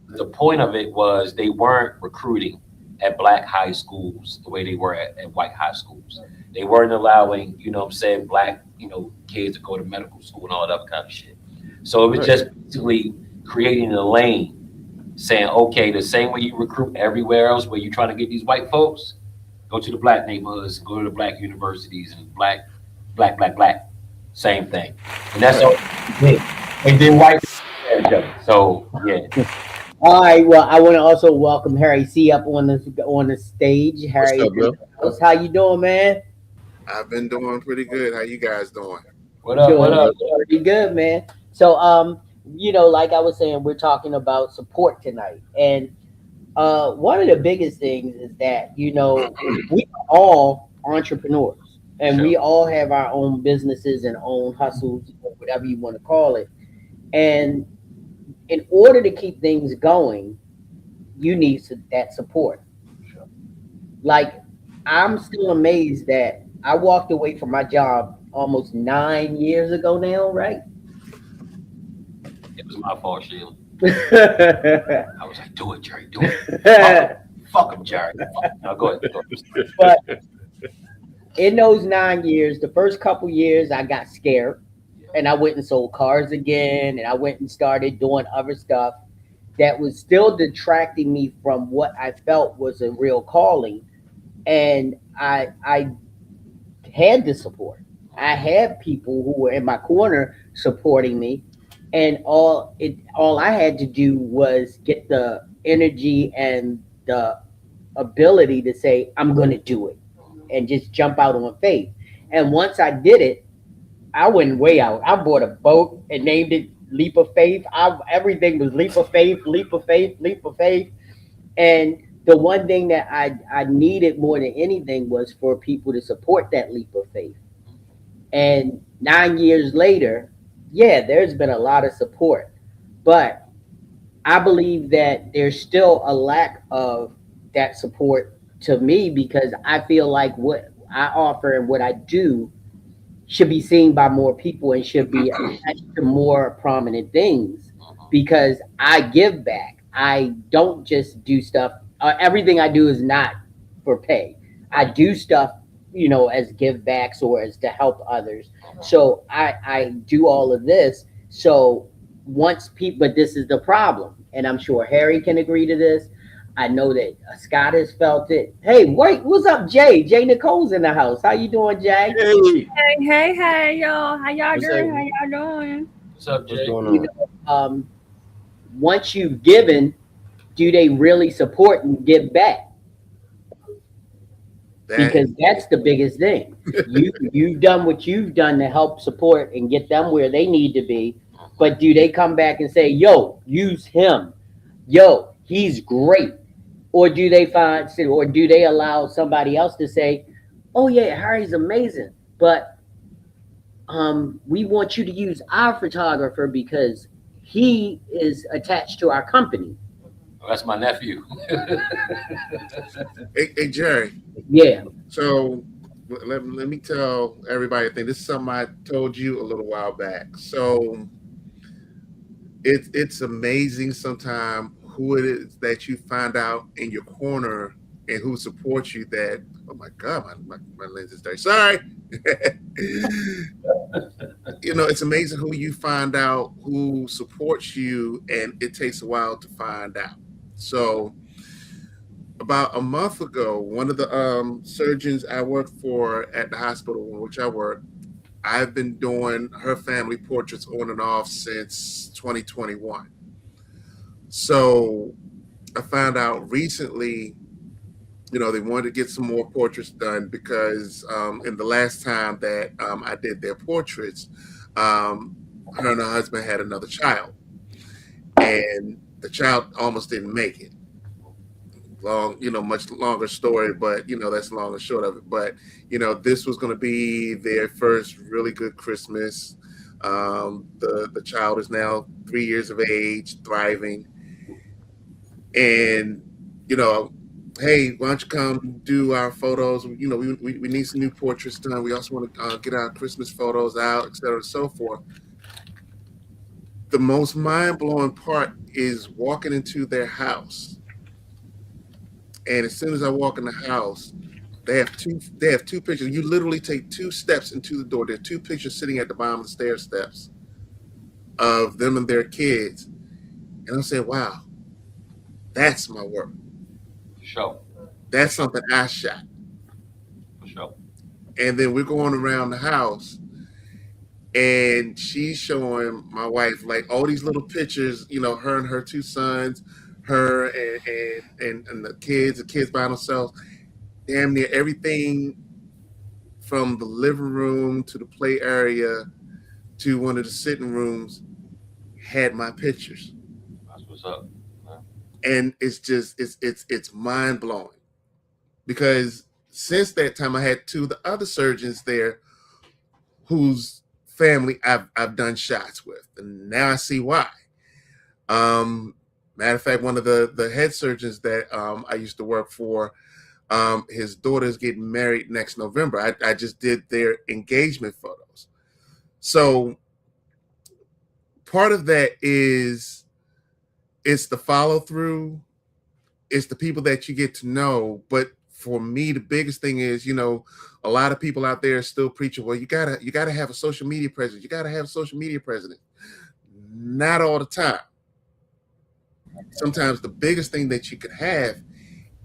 The point of it was they weren't recruiting at black high schools the way they were at white high schools. They weren't allowing, black, kids to go to medical school and all that other kind of shit. So it was just basically creating a lane, saying, okay, the same way you recruit everywhere else where you're trying to get these white folks, go to the black neighborhoods, go to the black universities and black. Same thing. And that's all they did. And then white people each other. So yeah. All right. Well, I want to also welcome Harry C up on the stage. Harry, up, bro? how you doing, man? I've been doing pretty good. How you guys doing? What up? What up? Pretty good, man. So, like I was saying, we're talking about support tonight, and one of the biggest things is that we are all entrepreneurs, and we all have our own businesses and own hustles, or whatever you want to call it, and in order to keep things going, you need that support. Like, I'm still amazed that I walked away from my job almost 9 years ago now, right? It was my fault, Sheila. I was like, do it, Jerry, do it. Fuck him, Jerry. No, go ahead. But in those 9 years, the first couple years, I got scared. And I went and sold cars again, and I went and started doing other stuff that was still detracting me from what I felt was a real calling. And I had the support. I had people who were in my corner supporting me, and all I had to do was get the energy and the ability to say, I'm going to do it, and just jump out on faith. And once I did it, I went way out. I bought a boat and named it Leap of Faith. Everything was Leap of Faith, Leap of Faith, Leap of Faith. And the one thing that I needed more than anything was for people to support that leap of faith. And 9 years later, yeah, there's been a lot of support. But I believe that there's still a lack of that support to me because I feel like what I offer and what I do should be seen by more people and should be attached to more prominent things because I give back. I don't just do stuff. Everything I do is not for pay. I do stuff, as give backs or as to help others. So I do all of this. So once people, but this is the problem, and I'm sure Harry can agree to this. I know that Scott has felt it. Hey, wait, what's up, Jay? Jay Nicole's in the house. How you doing, Jay? Hey, Hey, y'all. How y'all what's doing? up? How y'all doing? What's up, What's Jay? going You on? know, once you've given, do they really support and give back? That Because that's the biggest thing. You've done what you've done to help support and get them where they need to be, but do they come back and say, "Yo, use him. Yo, he's great," or do they or do they allow somebody else to say, "Oh yeah, Harry's amazing, but we want you to use our photographer because he is attached to our company." Oh, that's my nephew. hey Jerry. Yeah. So let me tell everybody a thing. This is something I told you a little while back. So it's amazing sometimes who it is that you find out in your corner and who supports you that oh my god my lens is dirty. Sorry. It's amazing who you find out who supports you and it takes a while to find out. So about a month ago, one of the surgeons I worked for at the hospital in which I work, I've been doing her family portraits on and off since 2021. So I found out recently, they wanted to get some more portraits done because in the last time that I did their portraits, her and her husband had another child, and the child almost didn't make it. Long, much longer story, but that's long and short of it. But this was going to be their first really good Christmas. The child is now 3 years of age, thriving, and you know, hey, why don't you come do our photos? We need some new portraits done. We also want to get our Christmas photos out, et cetera, and so forth. The most mind blowing part is walking into their house. And as soon as I walk in the house, they have two pictures. You literally take 2 steps into the door. There are 2 pictures sitting at the bottom of the stair steps of them and their kids. And I'm saying, wow, that's my work. For sure. That's something I shot. For sure. And then we're going around the house and she's showing my wife like all these little pictures, her and her 2 sons, her and the kids by themselves, damn near everything from the living room to the play area to one of the sitting rooms had my pictures. That's what's up. And it's just it's mind blowing because since that time I had 2 of the other surgeons there whose family I've done shots with, and now I see why. Matter of fact, one of the head surgeons that I used to work for, his daughter's getting married next November. I just did their engagement photos. So part of that is it's the follow through, it's the people that you get to know. But for me, the biggest thing is, a lot of people out there are still preaching, well, you gotta have a social media presence. You gotta have a social media president. Not all the time. Sometimes the biggest thing that you could have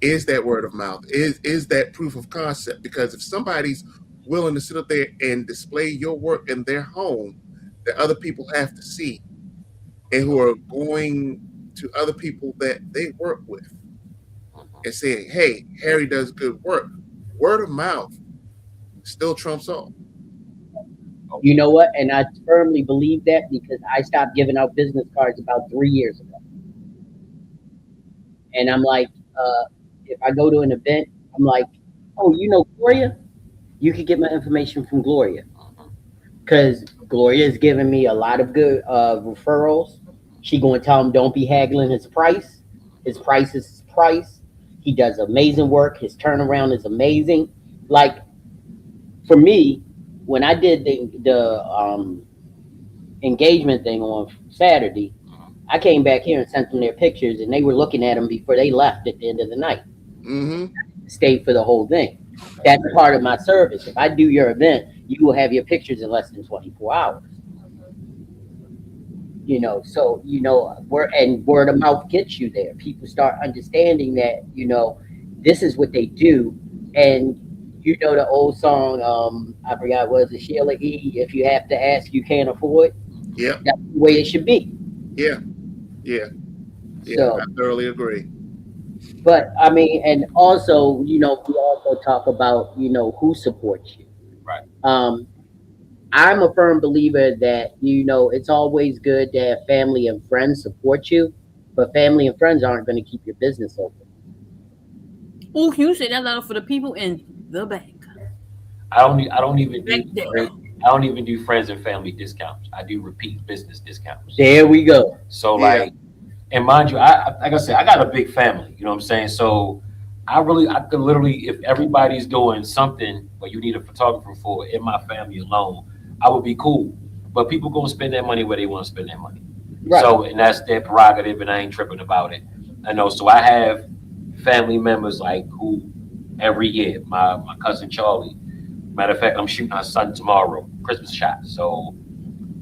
is that word of mouth, is that proof of concept. Because if somebody's willing to sit up there and display your work in their home that other people have to see and who are going to other people that they work with and saying, hey, Harry does good work, word of mouth still trumps all. You know what? And I firmly believe that because I stopped giving out business cards about 3 years ago. And I'm like, if I go to an event, I'm like, oh, you know Gloria? You could get my information from Gloria. Because Gloria is giving me a lot of good referrals. She going to tell him don't be haggling his price. His price is his price. He does amazing work. His turnaround is amazing. Like for me, when I did the engagement thing on Saturday, I came back here and sent them their pictures, and they were looking at them before they left at the end of the night. Stayed for the whole thing. That's part of my service. If I do your event, you will have your pictures in less than 24 hours. You know, so word of mouth gets you there. People start understanding that, this is what they do. And the old song, I forgot, was it Sheila E? If you have to ask, you can't afford. Yeah. That's the way it should be. Yeah. So, I thoroughly agree. but I mean, and also, we also talk about, who supports you. Right. I'm a firm believer that, it's always good to have family and friends support you, but family and friends aren't going to keep your business open. Oh, can you say that loud for the people in the bank? I don't even Right there. I don't even do friends and family discounts. I do repeat business discounts. There we go. So like, and mind you, like I said, I got a big family. You know what I'm saying? So I could literally, if everybody's doing something, but you need a photographer for in my family alone, I would be cool. But people gonna spend their money where they want to spend their money. Right. So, and that's their prerogative, and I ain't tripping about it. I know. So I have family members like who every year, my cousin Charlie. Matter of fact, I'm shooting her son tomorrow, Christmas shot. So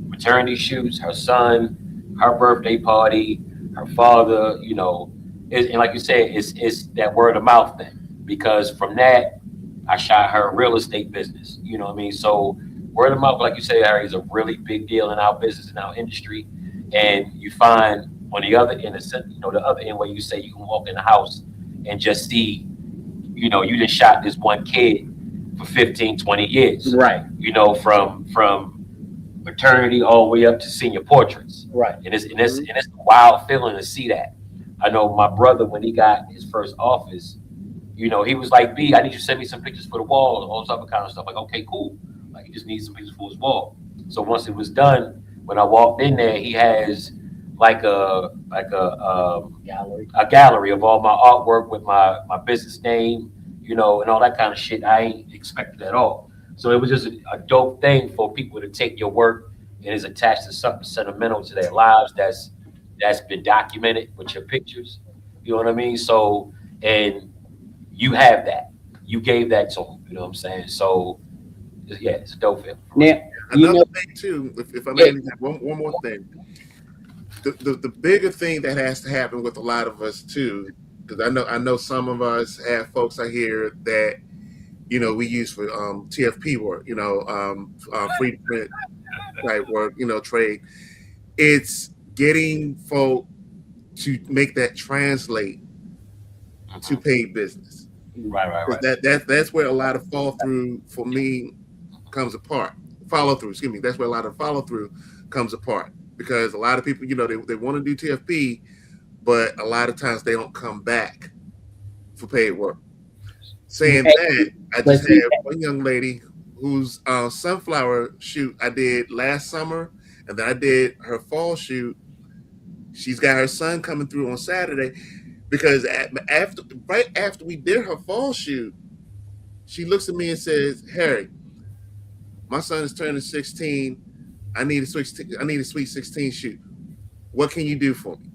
maternity shoots, her son, her birthday party, her father, and like you said, it's that word of mouth thing. Because from that, I shot her real estate business. You know what I mean? So word of mouth, like you say, Harry, is a really big deal in our business, in our industry. And you find on the other end, the other end where you say you can walk in the house and just see, you just shot this one kid for 15, 20 years. Right. From maternity all the way up to senior portraits. Right. And it's a wild feeling to see that. I know my brother, when he got his first office, he was like, B, I need you to send me some pictures for the wall and all this other kind of stuff. Like, okay, cool. Like, he just needs some pictures for his wall. So once it was done, when I walked in there, he has like a gallery of all my artwork with my business name, and all that kind of shit. I ain't expected at all. So it was just a dope thing for people to take your work and is attached to something sentimental to their lives that's been documented with your pictures. You know what I mean? So, and you have that. You gave that to them. You know what I'm saying? So, yeah, it's a dope film. Now, another thing too, if I may add one more thing. The bigger thing that has to happen with a lot of us too, because I know some of us have folks out here that we use for TFP work, free print type work, trade. It's getting folk to make that translate to paid business. Right. That's where a lot of follow through for me comes apart. That's where a lot of follow through comes apart. Because a lot of people, they want to do TFP, but a lot of times they don't come back for paid work. Saying that, I just had one young lady whose sunflower shoot I did last summer, and then I did her fall shoot. She's got her son coming through on Saturday, because right after we did her fall shoot, she looks at me and says, Harry, my son is turning 16. I need a sweet 16 shoot. What can you do for me?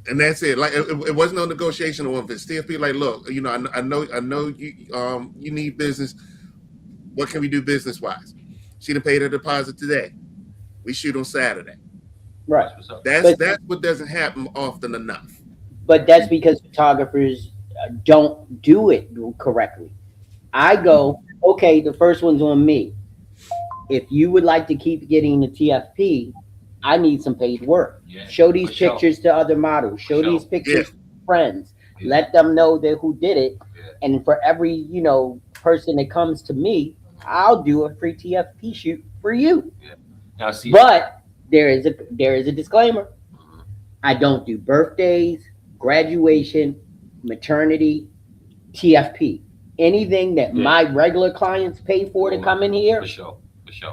And that's it. Like it wasn't no negotiation on it. TFP, like, look, I know you need business. What can we do business wise? She done paid her deposit today. We shoot on Saturday. Right. That's what doesn't happen often enough. But that's because photographers don't do it correctly. I go, okay, the first one's on me. If you would like to keep getting the TFP, I need some paid work. Yeah, show these pictures to other models. Show these pictures to friends. Let them know that who did it. And for every, person that comes to me, I'll do a free TFP shoot for you. Yeah. Now see, But there is a disclaimer. I don't do birthdays, graduation, maternity, TFP. Anything that Yeah. my regular clients pay for to come in here, for sure.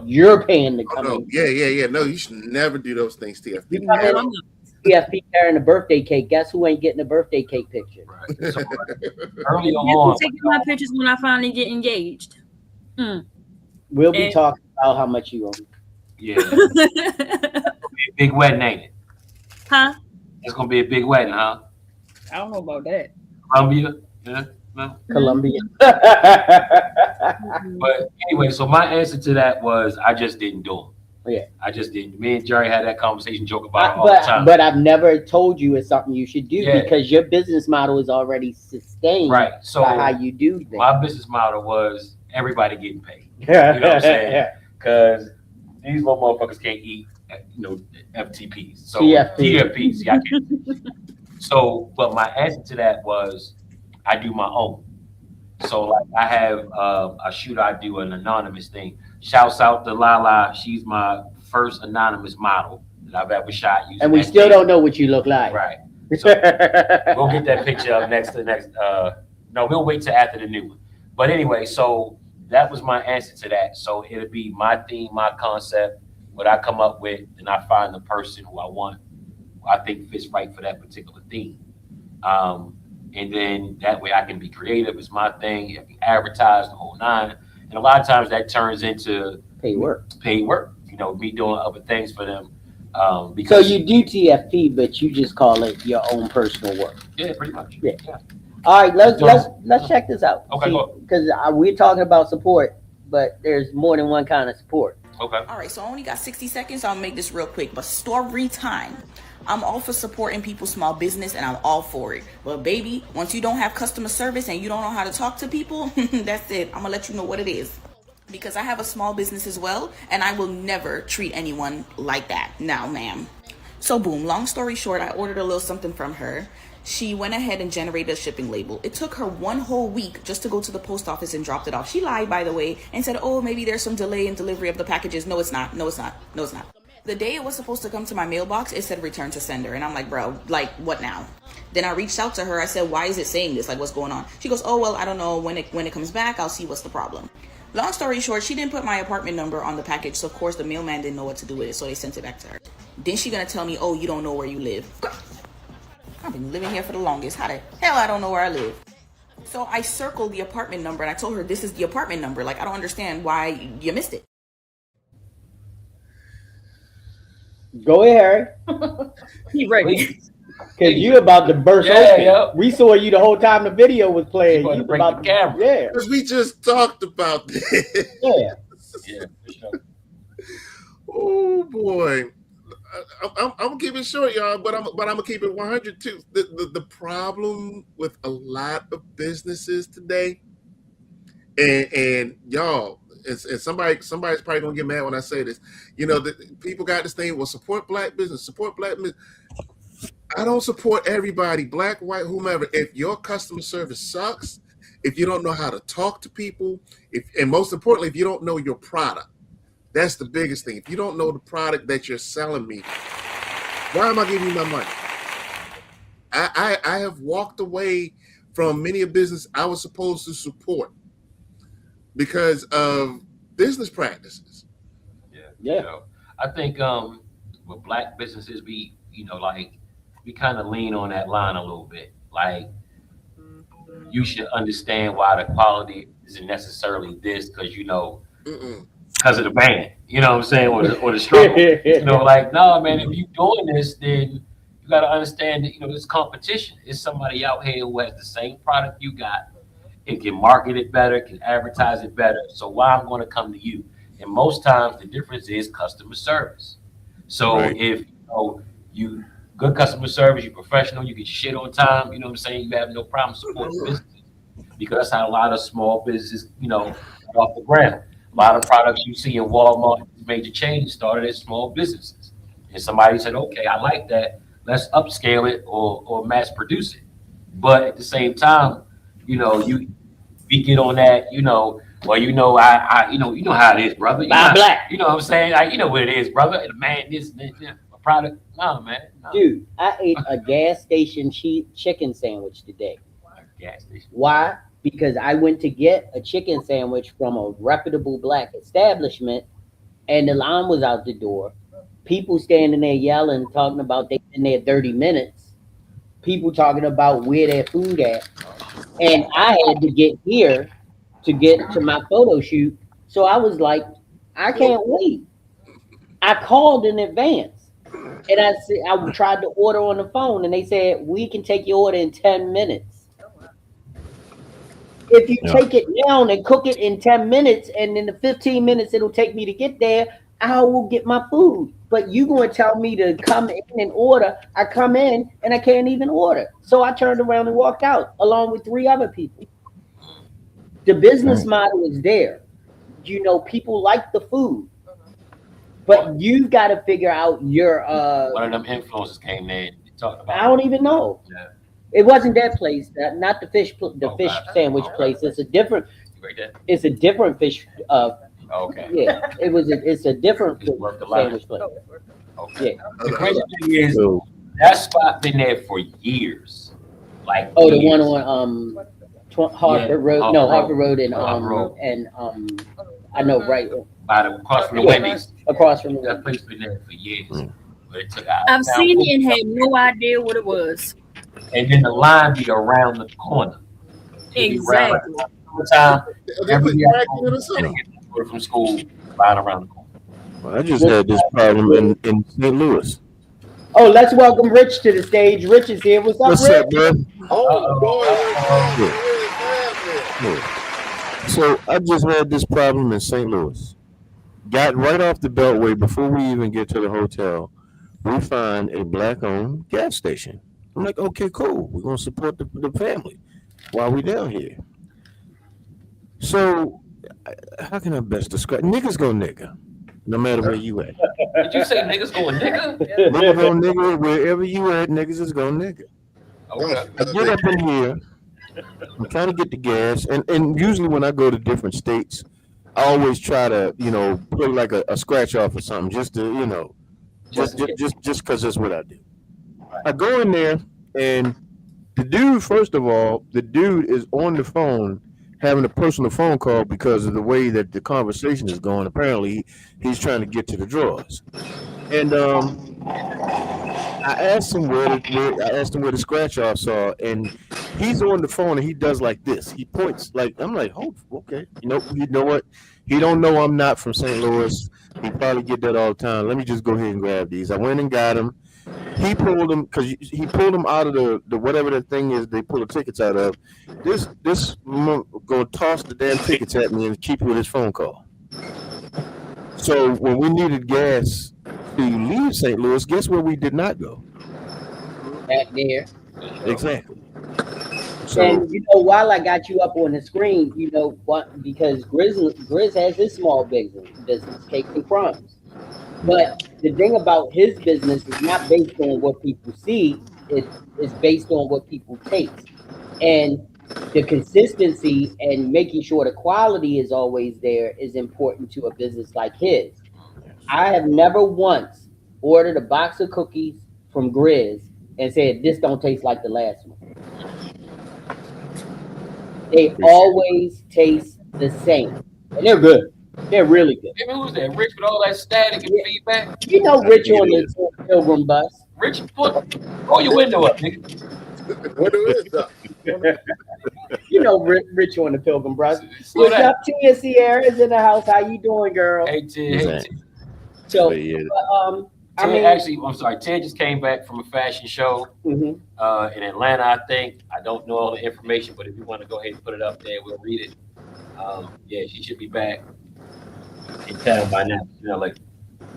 you're paying to Oh, come no. in. Yeah. No, you should never do those things, TFP. You come in I'm not. TFP carrying a birthday cake. Guess who ain't getting a birthday cake picture? Right. So early You on, can take my pictures when I finally get engaged. We'll be And- talking about how much you owe me. yeah, it's gonna be a big wedding, ain't it? Huh? It's gonna be a big wedding, huh? I don't know about that. Columbia, yeah, no. Columbia. But anyway, so my answer to that was I just didn't do them. Yeah. I just didn't. Me and Jerry had that conversation, joke about it all the time. But I've never told you it's something you should do Yeah. because your business model is already sustained Right. So by how you do things. my business model was everybody getting paid. You know what I'm saying? Because these little motherfuckers can't eat, FTPs. So TFPs. See, I can't. So, but my answer to that was I do my own. So, like, I have a shoot I do, an anonymous thing. Shouts out to Lala. She's my first anonymous model that I've ever shot. And we still don't know what you look like. Right. So we'll get that picture up next. No, we'll wait till after the new one. But anyway, so that was my answer to that. So it'll be my theme, my concept, what I come up with, and I find the person who I want, who I think fits right for that particular theme. And then that way I can be creative. It's my thing. I can advertise the whole nine. And a lot of times that turns into Paid work. You know, me doing other things for them. So Because you do TFP, but you just call it your own personal work. yeah, pretty much. Yeah. All right, let's check this out. Okay, go. Because we're talking about support, but there's more than one kind of support. Okay. All right, so I only got 60 seconds. I'll make this real quick. But story time. I'm all for supporting people's small business, and I'm all for it. But baby, once you don't have customer service and you don't know how to talk to people, that's it. I'm gonna let you know what it is. Because I have a small business as well, and I will never treat anyone like that. Now, ma'am. So boom, long story short, I ordered a little something from her. She went ahead and generated a shipping label. It took her 1 whole week just to go to the post office and dropped it off. She lied, by the way, and said, oh, maybe there's some delay in delivery of the packages. No, it's not. No, it's not. No, it's not. The day it was supposed to come to my mailbox, it said return to sender. And I'm like, bro, like, what now? Then I reached out to her. I said, why is it saying this? Like, what's going on? She goes, oh, well, I don't know. When it comes back, I'll see what's the problem. Long story short, she didn't put my apartment number on the package. So, of course, the mailman didn't know what to do with it. So they sent it back to her. Then she gonna tell me, oh, you don't know where you live. I've been living here for the longest. How the hell I don't know where I live? So I circled the apartment number and I told her this is the apartment number. Like, I don't understand why you missed it. Go ahead, Harry. He ready. Because you about to burst open. Yeah. We saw you the whole time the video was playing. You wanna You break about the camera. Yeah. Because we just talked about this. Yeah. Yeah, for sure. Oh boy. I'm gonna keep it short, y'all, but I'm gonna keep it 100 too. The problem with a lot of businesses today, and y'all, and somebody's probably gonna get mad when I say this. You know, people got this thing. Well, support black business. Support black business. I don't support everybody, black, white, whomever. If your customer service sucks, if you don't know how to talk to people, and most importantly, if you don't know your product. That's the biggest thing. If you don't know the product that you're selling me, why am I giving you my money? I have walked away from many a business I was supposed to support because of business practices. Yeah. You know, I think with black businesses, we kind of lean on that line a little bit. Like, you should understand why the quality isn't necessarily this because because of the band, you know what I'm saying, or the struggle. Like, no, man, if you're doing this, then you got to understand that, it's competition. It's somebody out here who has the same product you got. It can market it better, can advertise it better. So why I'm going to come to you? And most times the difference is customer service. So if you good customer service, you're professional, you get shit on time, you know what I'm saying, you have no problem supporting businesses. Because that's how a lot of small businesses, get off the ground. A lot of products you see in Walmart, major chains started as small businesses. And somebody said, okay, I like that. Let's upscale it or mass produce it. But at the same time, we get on that, Well, you know how it is, brother. Black. You know what I'm saying? Like, you know what it is, brother. And man, this a product. No, man. No. Dude, I ate a gas station chicken sandwich today. Gas station. Why? Because I went to get a chicken sandwich from a reputable black establishment, and the line was out the door. People standing there yelling, talking about they've been there 30 minutes. People talking about where their food at. And I had to get here to get to my photo shoot. So I was like, I can't wait. I called in advance. And I said I tried to order on the phone, and they said we can take your order in 10 minutes. If you take it down and cook it in 10 minutes, and in the 15 minutes it'll take me to get there, I will get my food. But you going to tell me to come in and order. I come in and I can't even order. So I turned around and walked out along with 3 other people. The business model is there. You know, people like the food. But you've got to figure out your one of them influencers came in and talked about. I don't even know. Yeah. It wasn't that place, not the fish sandwich place. It's a different it's a different fish okay. Yeah, it's a different sandwich place. Okay. Yeah. The crazy thing is that spot been there for years. Like the years. one on Harvard Road. No, Harvard Road and I know right across from the Wendy's. Across from that place been there for years. But it took I've seen it and had no idea what it was. And then the line be around the corner. Exactly. Time, every day from school, line around the corner. Well, I just had this problem in St. Louis. Oh, let's welcome Rich to the stage. Rich is here. What's up, What's Rich? up, man? So I just had this problem in St. Louis. Got right off the Beltway before we even get to the hotel. We find a black-owned gas station. I'm like, okay, cool. We're gonna support the family while we down here. So, how can I best describe? Niggas go nigga, no matter where you at. Did you say niggas going nigga? Niggas go nigga wherever you at. Niggas is going nigga. Okay. I get up in here. I'm trying to get the gas, and usually when I go to different states, I always try to play like a scratch off or something, just to just because that's what I do. I go in there, and the dude, first of all, is on the phone having a personal phone call because of the way that the conversation is going. Apparently, he's trying to get to the drawers. And I asked him where the scratch offs are, and he's on the phone and he does like this. He points like I'm like, oh, okay. You know what? He don't know I'm not from St. Louis. He probably get that all the time. Let me just go ahead and grab these. I went and got him. He pulled them because he pulled them out of the whatever the thing is they pull the tickets out of. This gonna toss the damn tickets at me and keep with his phone call. So when we needed gas to leave St. Louis, guess where we did not go? Back there. Exactly. So, and while I got you up on the screen, what? Because Grizz has his small business, Cakes and Crumbs. But the thing about his business is not based on what people see; it's based on what people taste, and the consistency and making sure the quality is always there is important to a business like his. I have never once ordered a box of cookies from Grizz and said this don't taste like the last one. They always taste the same, and they're good. They're really good. Hey, who's that? Rich with all that static and feedback? Rich on the Pilgrim bus. Rich, pull your window up, nigga. Window is up. Rich on the Pilgrim bus. What's up, Tia Sierra's in the house? How you doing, girl? Hey, Tia. So, I'm sorry. Ted just came back from a fashion show in Atlanta, I think. I don't know all the information, but if you want to go ahead and put it up there, we'll read it. Yeah, she should be back in town by now.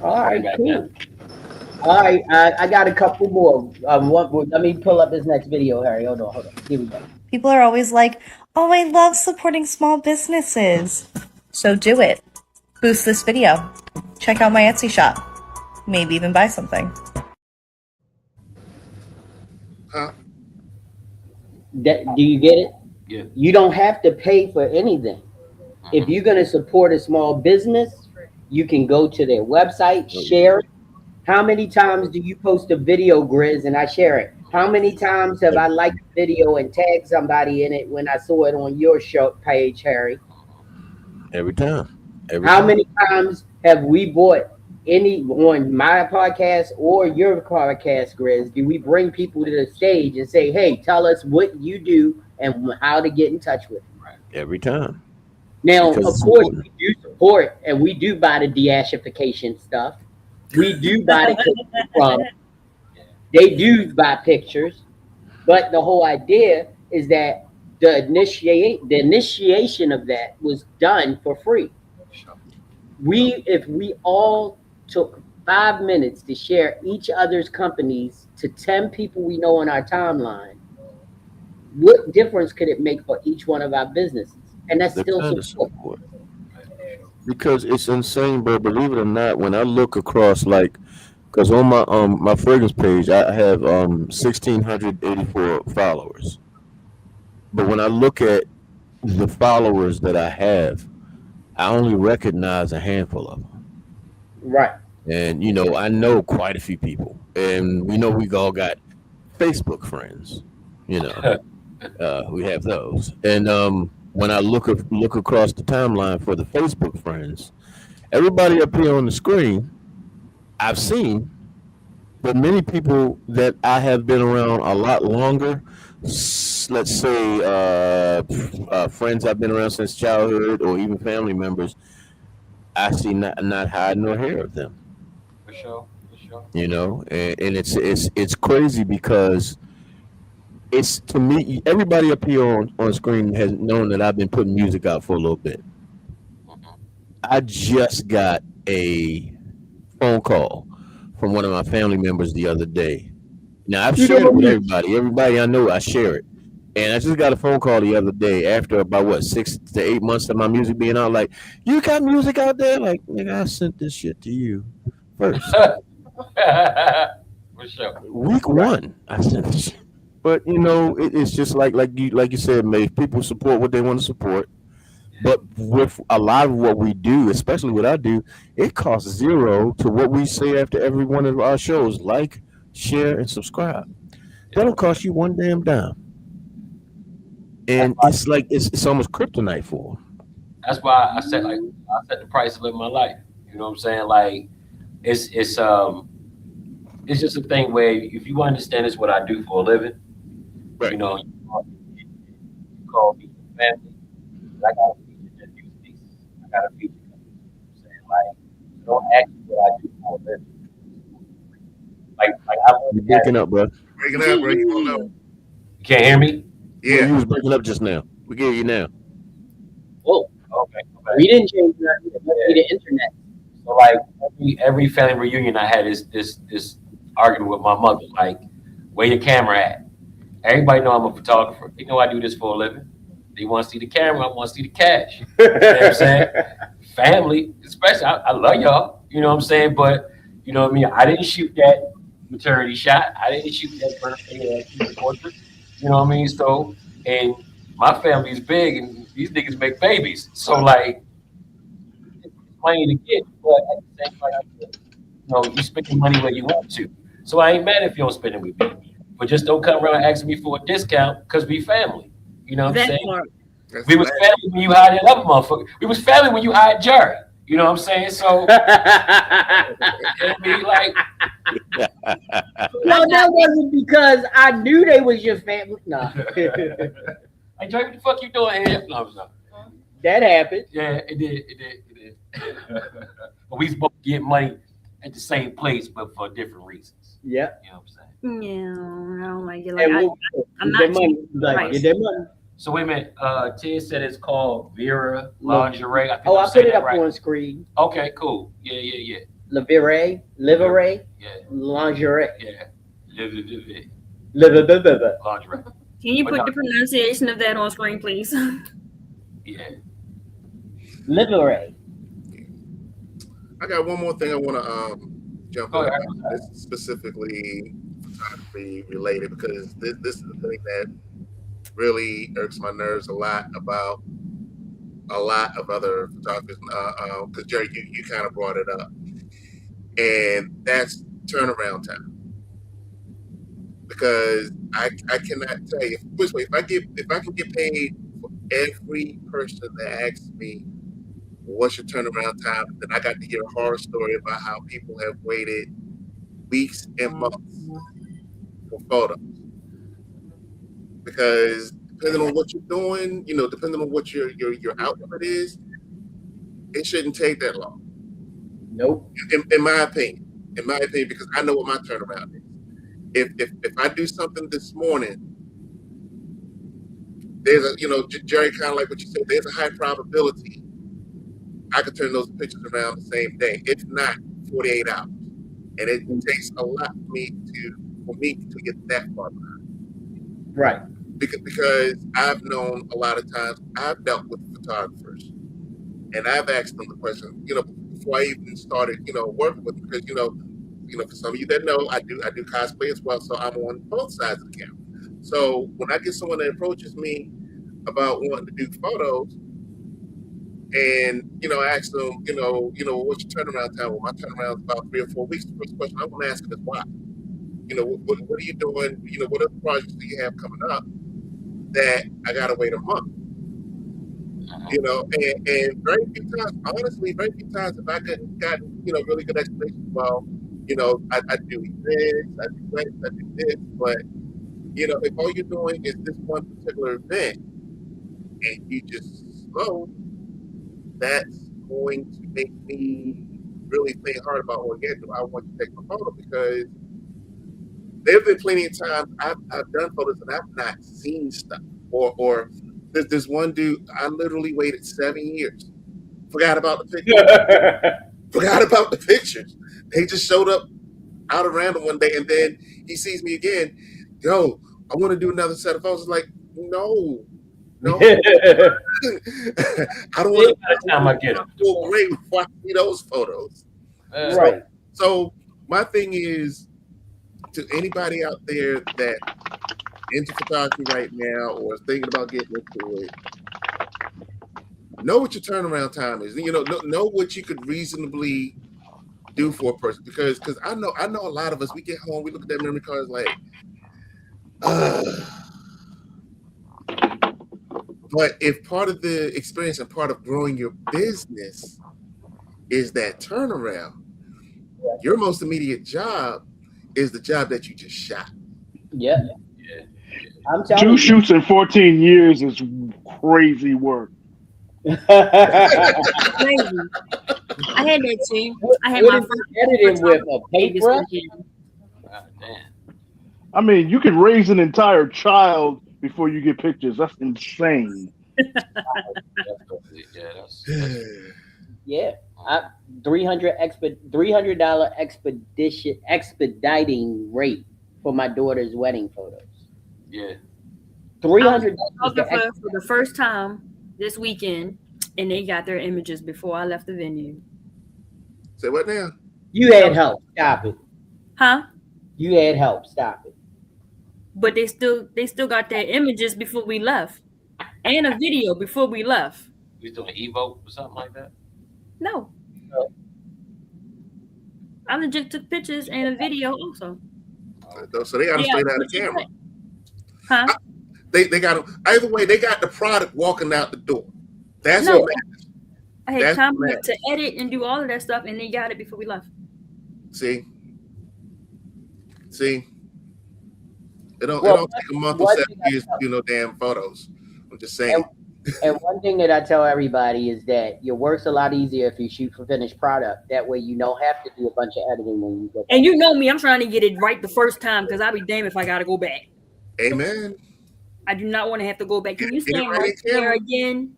All right, cool. All right, I got a couple more. Let me pull up this next video, Harry. Hold on. Here we go. People are always like, oh, I love supporting small businesses. So do it. Boost this video. Check out my Etsy shop. Maybe even buy something. Huh? Do you get it? Yeah. You don't have to pay for anything. If you're going to support a small business, you can go to their website, share it. How many times do you post a video, Grizz, and I share it? How many times have I liked a video and tagged somebody in it when I saw it on your show page, Harry? Every time. How many times have we bought any on my podcast or your podcast, Grizz? Do we bring people to the stage and say, hey, tell us what you do and how to get in touch with you? Every time. Now, Because of it's course, important. we do support and we do buy the deashification stuff. We do buy the cookies from. They do buy pictures, but the whole idea is that the initiation of that was done for free. If we all took 5 minutes to share each other's companies to 10 people we know on our timeline, what difference could it make for each one of our businesses? And that's The still kind of support. support. Because it's insane, bro. Believe it or not, when I look across, like, because on my fragrance page, I have 1,684 followers. But when I look at the followers that I have, I only recognize a handful of them. Right. And I know quite a few people, and we know we all got Facebook friends. We have those. And when I look across the timeline for the Facebook friends, everybody up here on the screen, I've seen, but many people that I have been around a lot longer, let's say friends I've been around since childhood, or even family members, I see not hide nor hair of them. For sure. And it's crazy because it's, to me, everybody up here on screen has known that I've been putting music out for a little bit. I just got a phone call from one of my family members the other day. Now, I've shared it with everybody. Everybody I know, I share it. And I just got a phone call the other day after about 6 to 8 months of my music being out. Like, you got music out there? Like, nigga, I sent this shit to you first. For sure. Week one, I sent this shit. But it's just like you said, May. People support what they want to support. But with a lot of what we do, especially what I do, it costs zero to what we say after every one of our shows. Like, share, and subscribe. That don't cost you one damn dime. And it's like it's almost kryptonite for them. That's why I said the price of living my life. You know what I'm saying? Like, it's just a thing where if you understand it's what I do for a living, right. You call me family. I got a future that you speak. I got a future. You know what I'm saying? Like, don't ask me what I do for a living. Like You're breaking up, bro. Breaking up, bro. You don't know. You can't hear me? Yeah. You was breaking up just now. We can hear you now. Whoa. Okay. We didn't change nothing. It must be the internet. So like every family reunion I had this argument with my mother, like, where your camera at? Everybody know I'm a photographer. They know I do this for a living. They want to see the camera, I want to see the cash. You know what I'm saying? Family, especially, I love y'all, you know what I'm saying? But you know what I mean? I didn't shoot that maternity shot. I didn't shoot that birthday portrait. You know what I mean? So, and my family is big and these niggas make babies. So like, it's money to get, but at the same time, you spend your money where you want to. So I ain't mad if you don't spend it with me. But just don't come around asking me for a discount because we family. You know what I'm saying? We was family when you hired that other motherfucker. We was family when you hired Jerry. You know what I'm saying? So it'd be like, no, that wasn't because I knew they was your family. No. Hey, Jerry, what the fuck you doing here? No. That happened. Yeah, it did. But we both get money at the same place, but for different reasons. Yeah. You know what I'm saying? Yeah, I don't like it. Hey, Like, I'm not get that money. So wait a minute. Ted said it's called Vera Lingerie. I put it up on screen. Okay, cool. Yeah. Livere, Yeah. lingerie. Yeah. Lingerie. Can you put the pronunciation of that on screen, please? Yeah. Livere. I got one more thing I want to jump on. This is specifically photography related because this is the thing that really irks my nerves a lot about photography. And I don't know if you guys have ever seen this, but I don't know if you guys have ever seen this. But a lot of other photographers, because Jerry, you kind of brought it up, and that's turnaround time. Because I cannot tell you. This way, if I can get paid for every person that asks me what's your turnaround time, then I got to hear a horror story about how people have waited weeks and months for photos. Because depending on what you're doing, depending on what your output is, it shouldn't take that long. Nope. In my opinion, because I know what my turnaround is. If I do something this morning, there's a Jerry, kind of like what you said, there's a high probability I could turn those pictures around the same day, if not 48 hours. And it takes a lot for me to get that far behind. Right. Because I've known a lot of times I've dealt with photographers, and I've asked them the question, before I even started, working with them, because for some of you that know, I do cosplay as well, so I'm on both sides of the camera. So when I get someone that approaches me about wanting to do photos, and I ask them, what's your turnaround time? Well, my turnaround is about 3 or 4 weeks. The first question I'm going to ask them is why. What are you doing? What other projects do you have coming up that I got to wait a month? And very few times, honestly, have I gotten really good explanations. Well, I do events, I do weddings, I do this, but if all you're doing is this one particular event and you just slow, that's going to make me really think hard about, well, again, do I want to take my photo? Because there have been plenty of times I've done photos and I've not seen stuff. Or there's one dude, I literally waited 7 years. Forgot about the pictures. They just showed up out of random one day, and then he sees me again. Yo, I want to do another set of photos. Like, no. I don't want to go great before I see those photos. Right. So my thing is, to anybody out there that into photography right now or is thinking about getting into it, know what your turnaround time is. Know what you could reasonably do for a person, because I know a lot of us, we get home, we look at that memory card like, but if part of the experience and part of growing your business is that turnaround, your most immediate job is the job that you just shot. Yeah. I'm 2 shoots in 14 years is crazy work. Crazy. I had that too. I had my first editing with a paper. I mean, you can raise an entire child before you get pictures. That's insane. Yeah. $300 expediting rate for my daughter's wedding photos. Yeah. $300 for the first time this weekend, and they got their images before I left the venue. Say what now? You had help. Stop it. Huh? You had help. Stop it. But they still got their images before we left, and a video before we left. You doing Evo or something like that? No. I legit took pictures and a video also. So they got them straight out of the camera. Huh? They got them. Either way, they got the product walking out the door. That's what matters. I had time to edit and do all of that stuff, and they got it before we left. See, it don't take a month or 7 years to do no damn photos. I'm just saying. And one thing that I tell everybody is that your work's a lot easier if you shoot for finished product. That way you don't have to do a bunch of editing when you get And you know me, I'm trying to get it right the first time, because I'll be damned if I got to go back. Amen. I do not want to have to go back. Can you stand right there again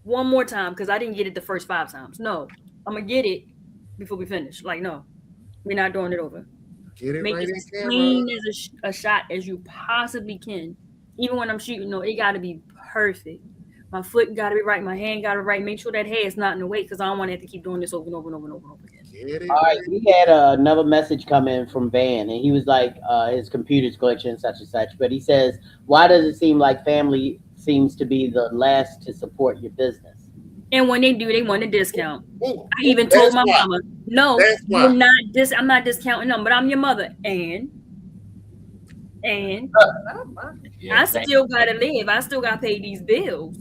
one more time? Because I didn't get it the first 5 times. No, I'm going to get it before we finish. Like, no, we're not doing it over. Get it Make right it as clean as a shot as you possibly can. Even when I'm shooting, it got to be perfect. My foot got to be right. My hand got to be right. Make sure that hair is not in the way, because I don't want to have to keep doing this over and over and over and over and over again. All right, we had another message come in from Van, and he was like, his computer's glitching, such and such. But he says, why does it seem like family seems to be the last to support your business. And when they do, they want a discount. Ooh, I even that's told my why. mama, no, That's why. I'm not discounting them, but I'm your mother. And Yeah, I still gotta live. I still gotta pay these bills.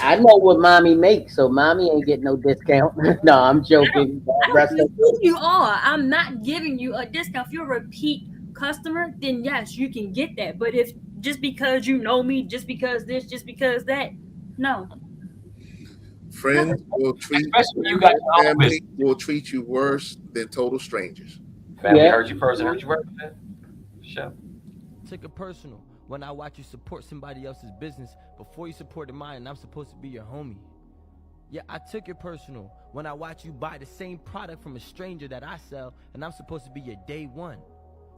I know what mommy makes, so mommy ain't getting no discount. No, I'm joking. I don't care who you are. I'm not giving you a discount. If you're a repeat customer, then yes, you can get that. But if just because you know me, just because this, just because that, no. Friends will treat especially when you got your own family business. will treat you worse than total strangers. Family Yeah. hurt you first and hurt you first, man. Sure. Take it personal when I watch you support somebody else's business before you supported mine, and I'm supposed to be your homie. Yeah, I took it personal when I watch you buy the same product from a stranger that I sell, and I'm supposed to be your day one.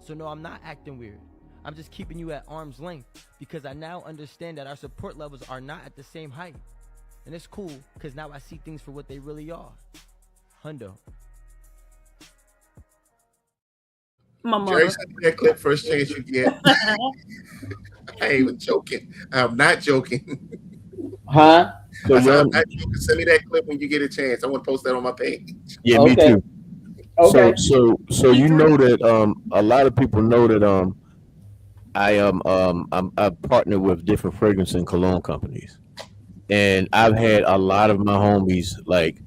So no, I'm not acting weird. I'm just keeping you at arm's length because I now understand that our support levels are not at the same height. And it's cool because now I see things for what they really are. Hundo. My mother. Jerry, send me that clip first chance you get. I ain't even joking. I'm not joking. Huh? So I said, y'all, I'm not joking. Send me that clip when you get a chance. I want to post that on my page. yeah, me Okay. too. Okay. So you know that a lot of people know that I partner with different fragrance and cologne companies, and I've had a lot of my homies like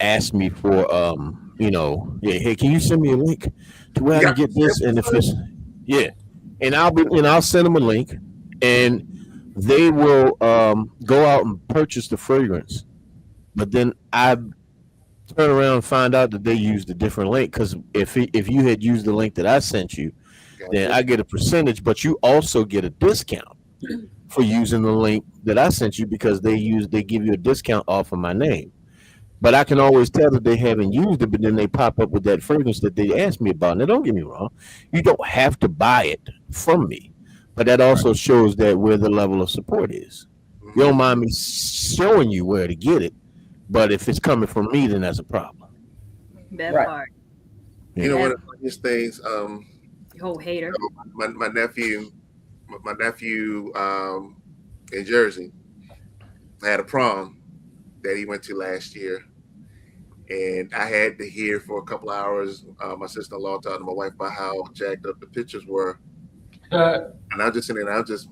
ask me for yeah, hey, can you send me a link to where You I can got get this? And if it's yeah, and I'll send them a link, and they will go out and purchase the fragrance, but then I turn around and find out that they used a different link because if you had used the link that I sent you, then I get a percentage, but you also get a discount for using the link that I sent you because they give you a discount off of my name. But I can always tell that they haven't used it, but then they pop up with that fragrance that they asked me about. Now, don't get me wrong, you don't have to buy it from me, but that also shows that where the level of support is. You don't mind me showing you where to get it, but if it's coming from me, then that's a problem. That Right. part. You know, one of the funniest things, You whole hater. my nephew in Jersey had a prom that he went to last year, and I had to hear for a couple hours my sister-in-law talking to my wife about how jacked up the pictures were, and I'm just sitting there, I'm just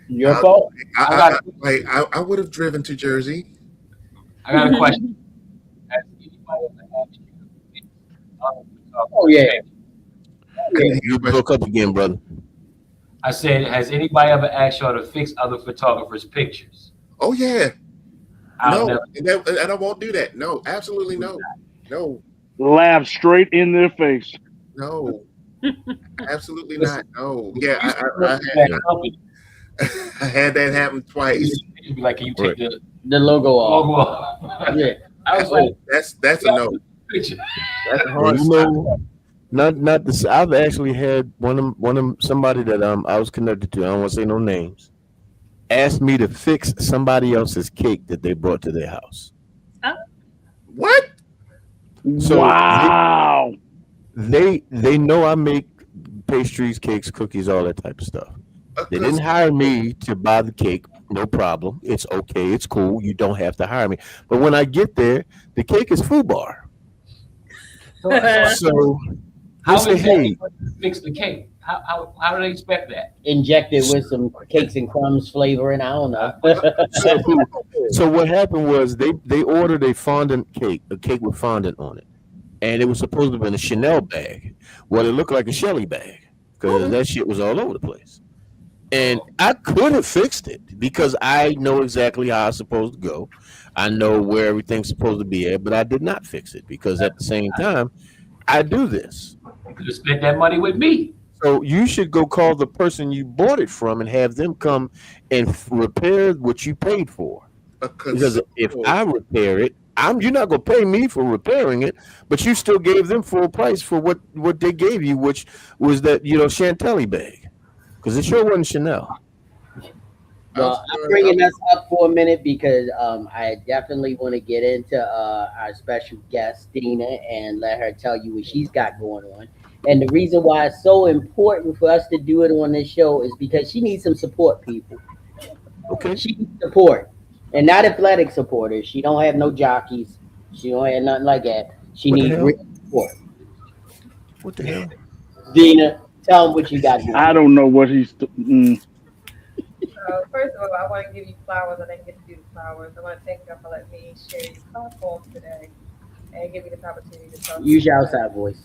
Your fault. I would have driven to Jersey. I got a question. Has anybody ever asked you to fix Oh yeah. You broke up again, brother. I said, has anybody ever asked y'all to fix other photographers' pictures? Oh yeah. I'll No, never. and I won't do that. No, absolutely no. No, Laugh straight in their face. no, absolutely not. No. Yeah, That company, I had that happen twice. you'd be like, can you take the The logo off. logo off? Yeah. I was like, That's a no. picture. That's a Well, hard you stop. know, not this. I've actually had one of somebody that I was connected to. I don't want to say no names. Asked me to fix somebody else's cake that they brought to their house. What? So Wow. they know I make pastries, cakes, cookies, all that type of stuff. They didn't hire me to buy the cake. No problem. It's okay. It's cool. You don't have to hire me. But when I get there, the cake is FUBAR. So How they say, is hey, that fix the cake? How do they expect that? Injected with some cakes and crumbs flavoring. I don't know. so what happened was they ordered a fondant cake, a cake with fondant on it, and it was supposed to be in a Chanel bag. Well, it looked like a Shelly bag because that shit was all over the place. And I could have fixed it because I know exactly how it's supposed to go. I know where everything's supposed to be at, but I did not fix it because at the same time, I do this. You could have spent that money with me. So you should go call the person you bought it from and have them come and repair what you paid for. Because if I repair it, you're not gonna pay me for repairing it, but you still gave them full price for what they gave you, which was that Chantilly bag. Because it sure wasn't Chanel. Well, I'm bringing us up for a minute because I definitely want to get into our special guest, Dina, and let her tell you what she's got going on. And the reason why it's so important for us to do it on this show is because she needs some support, people. Okay. She needs support, and not athletic supporters. She don't have no jockeys. She don't have nothing like that. She What the needs hell? real support. What the hell? Dina, tell them what you got I going. don't know what he's. First of all, I want to give you flowers. I didn't get to do the flowers. I want to thank you for letting me share your platform today and give me this opportunity to talk to Use you your guys. outside voice.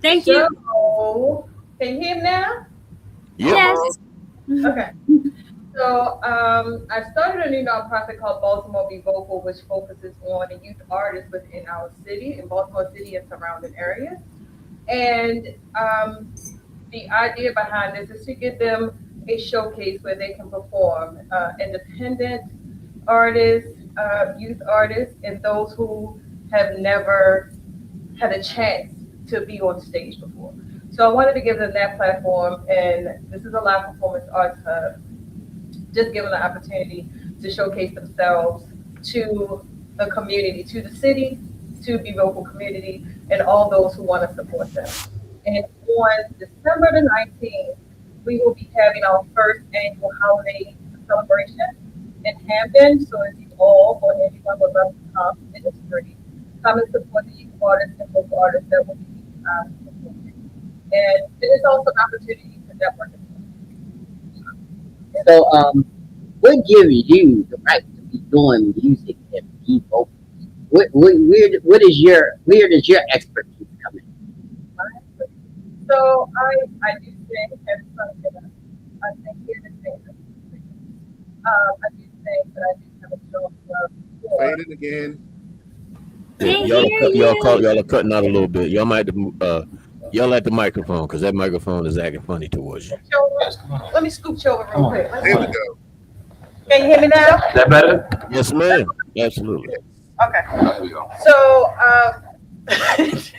Thank you. So, can you hear me now? Yep. Yes. Okay. So, I started a new nonprofit called Baltimore Be Vocal, which focuses on the youth artists within our city, in Baltimore City and surrounding areas. And the idea behind this is to give them a showcase where they can perform independent artists, youth artists, and those who have never had a chance to be on stage before. So I wanted to give them that platform, and this is a live performance arts hub, just given the opportunity to showcase themselves to the community, to the city, to the local community, and all those who want to support them. And on December the 19th, we will be having our first annual holiday celebration in Hampton. So if you all or anyone would love to come, it is free. Come and support the youth artists and local artists that will be performing. And it is also an opportunity to network as well. So, what gives you the right to be doing music and be vocal? Where does your expertise come in? So I do sing and sung it. I sing here to sing. I do sing, but I do have a show for. Faded again. Yeah, Can't hear y'all you. are cutting out a little bit. Y'all might have to yell at the microphone because that microphone is acting funny towards you. Let me scoot you over real quick. There we go. Can you hear me now? Is that better? Yes, ma'am. Absolutely. Okay. There we go. So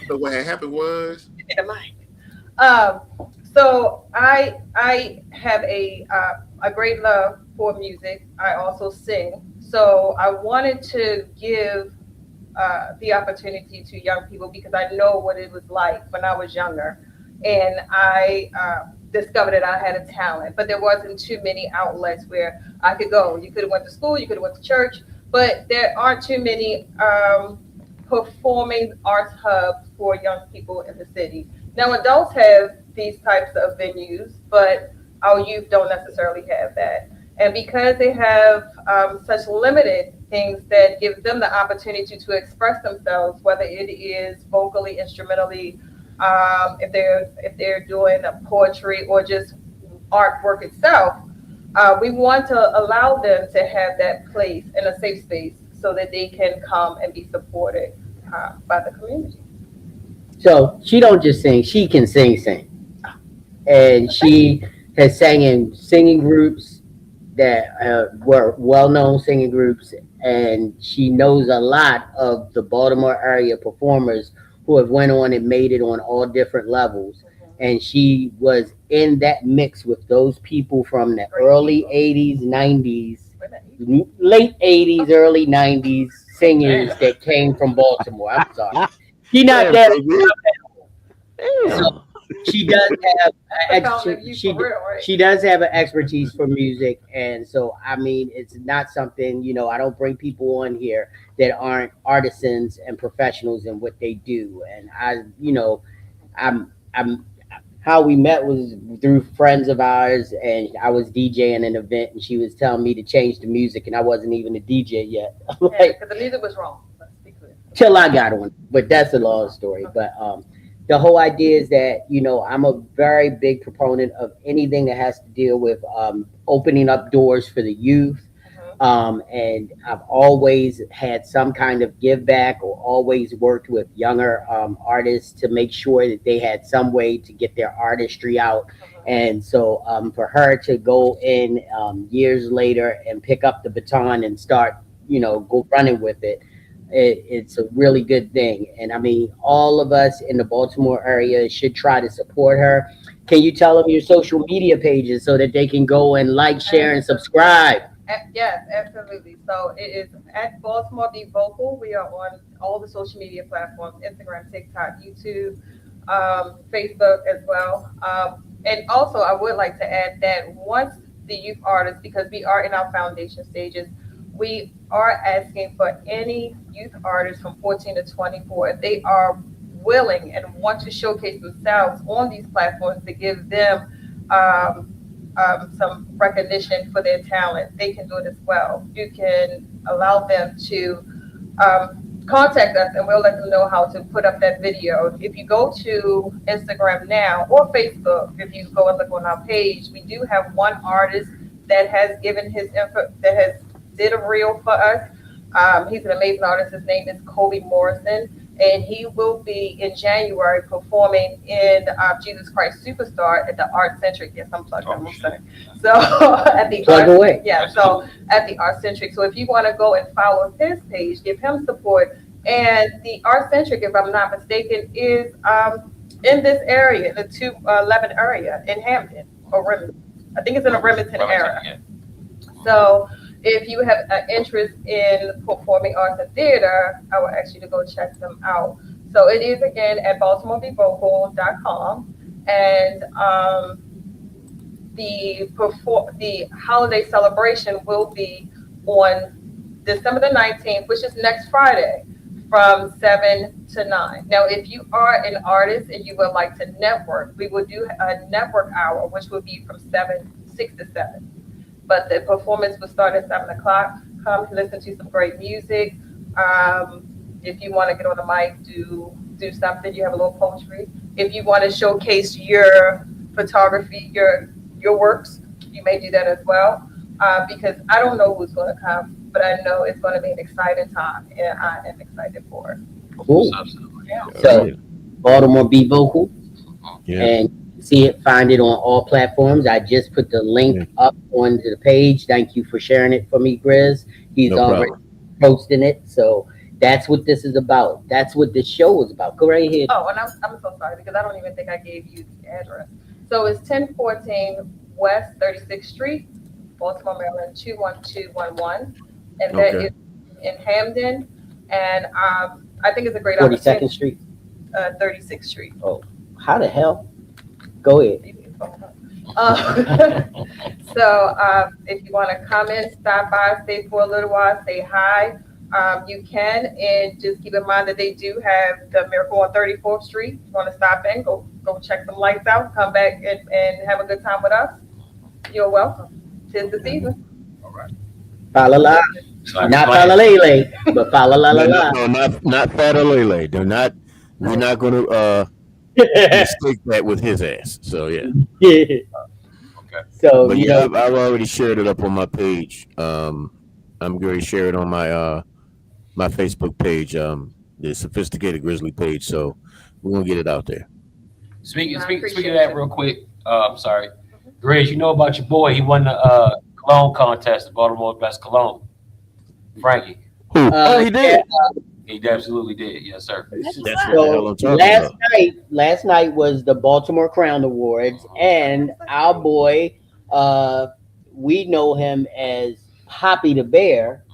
So what had happened was the mic. Um, so I have a great love for music. I also sing. So I wanted to give the opportunity to young people because I know what it was like when I was younger, and I discovered that I had a talent, but there wasn't too many outlets where I could go. You could have went to school, you could have went to church, but there aren't too many performing arts hubs for young people in the city. Now, adults have these types of venues, but our youth don't necessarily have that. And because they have such limited things that give them the opportunity to express themselves, whether it is vocally, instrumentally, if they're doing a poetry or just artwork itself, we want to allow them to have that place in a safe space so that they can come and be supported by the community. So she don't just sing; she can sing, and she has sang in singing groups that were well-known singing groups, and she knows a lot of the Baltimore area performers who have went on and made it on all different levels. And she was in that mix with those people from the early '80s, '90s, late '80s, early '90s singers that came from Baltimore. I'm sorry, she not Damn, that. baby. So Damn. she does have she does have an Mhm. expertise for music, and so I mean it's not something, I don't bring people on here that aren't artisans and professionals in what they do. And I'm how we met was through friends of ours, and I was DJing an event, and she was telling me to change the music, and I wasn't even a DJ yet. Yeah, Like, because the music was wrong. Let's be clear. till I got on. But that's a long story. But the whole idea is that I'm a very big proponent of anything that has to deal with opening up doors for the youth. And I've always had some kind of give back, or always worked with younger artists to make sure that they had some way to get their artistry out. And so for her to go in years later and pick up the baton and start, go running with it, it's a really good thing. And I mean, all of us in the Baltimore area should try to support her. Can you tell them your social media pages so that they can go and like, share, and subscribe? Yes, absolutely. So it is at Baltimore Be Vocal. We are on all the social media platforms: Instagram, TikTok, YouTube. Facebook as well. And also, I would like to add that once the youth artists, because we are in our foundation stages, we are asking for any youth artists from 14 to 24. If they are willing and want to showcase themselves on these platforms to give them some recognition for their talent, they can do it as well. You can allow them to contact us and we'll let them know how to put up that video. If you go to Instagram now or Facebook, if you go and look on our page, we do have one artist that has given his info, that has did a reel for us. He's an amazing artist. His name is Kobe Morrison, and he will be in January performing in Jesus Christ Superstar at the Art Centric. Yes, I'm plugged. I'm sorry. So at the Plug Art, away. yeah. So at the Art Centric. So if you want to go and follow his page, give him support. And the Art Centric, if I'm not mistaken, is in this area, the 211 area in Hampton or Remington. I think it's in the Remington area. Yeah. So if you have an interest in performing arts and theater, I will ask you to go check them out. So it is again at baltimorebevocal.com, and the holiday celebration will be on December the 19th, which is next Friday, from 7 to 9. Now, if you are an artist and you would like to network, we will do a network hour, which will be from 6 to 7. But the performance will start at 7 o'clock. Come listen to some great music. If you want to get on the mic, do something. You have a little poetry. If you want to showcase your photography, your works, you may do that as well. Because I don't know who's going to come, but I know it's going to be an exciting time, and I am excited for it. Cool. Yeah. So, Baltimore Be Vocal, Yeah. and see it, find it on all platforms. I just put the link up onto the page. Thank you for sharing it for me, Grizz. He's No already problem. posting it. So that's what this is about. That's what this show is about. Go right ahead. Oh, and I'm so sorry because I don't even think I gave you the address. So it's 1014 West 36th Street, Baltimore, Maryland 21211, and that Okay. is in Hamden. And I think it's a great 42nd opportunity. Street. 36th Street. Oh, how the hell? Go ahead. So if you want to come in, stop by, stay for a little while, say hi, you can. And just keep in mind that they do have the Miracle on 34th Street. If you want to stop in, go check some lights out, come back and have a good time with us. You're welcome. 'Tis the season. Fa la la. Not fa la lele, but fa la la la la. No, not Fata Lele. They're not. We're not going to mistake that with his ass. So yeah. Yeah. So But you yeah, know, I've already shared it up on my page. I'm going to share it on my my Facebook page, the Sophisticated Grizzly page. So we're gonna get it out there. Speaking of that, real quick. I'm sorry, Grizz. You know about your boy? He won the cologne contest, the Baltimore Best Cologne. Frankie. Who? Oh, he did. He absolutely did. Yes, sir. That's what the hell I'm talking last about. last night was the Baltimore Crown Awards, and our boy, we know him as Poppy the Bear,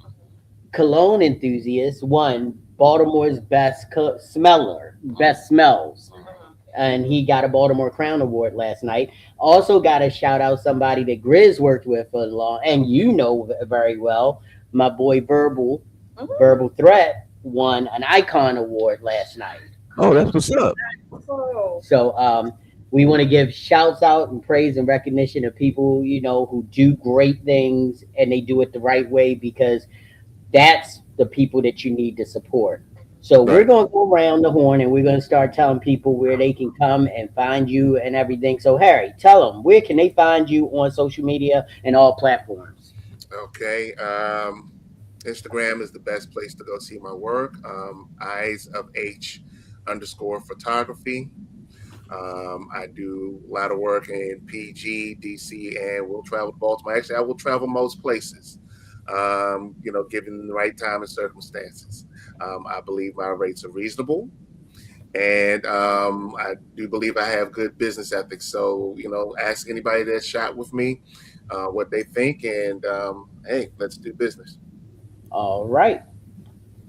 cologne enthusiast, won Baltimore's best best smells, and he got a Baltimore Crown Award last night. Also, got to shout out somebody that Grizz worked with for long, and you know very well, my boy Verbal Threat won an Icon Award last night. Oh, that's what's up. So we want to give shouts out and praise and recognition of people, you know, who do great things and they do it the right way, because that's the people that you need to support. So we're going to go around the horn and we're going to start telling people where they can come and find you and everything. So Harry, tell them, where can they find you on social media and all platforms? Okay. Instagram is the best place to go see my work. Eyes of H _ photography. I do a lot of work in PG, DC, and will travel to Baltimore. Actually, I will travel most places, you know, given the right time and circumstances. I believe my rates are reasonable. And I do believe I have good business ethics. So, you know, ask anybody that shot with me what they think. And hey, let's do business. All right.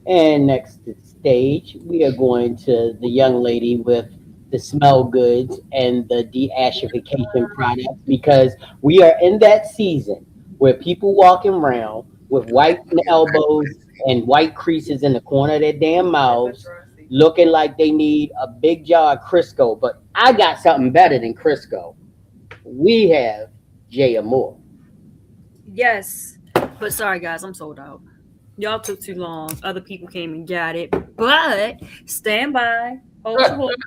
And next stage, we are going to the young lady with the smell goods and the deacidification products because we are in that season where people walking around with white elbows and white creases in the corner of their damn mouths looking like they need a big jar of Crisco. But I got something better than Crisco. We have Jay Amore. Yes. But sorry, guys, I'm sold out. Y'all took too long. Other people came and got it. But stand by. Hold your horses.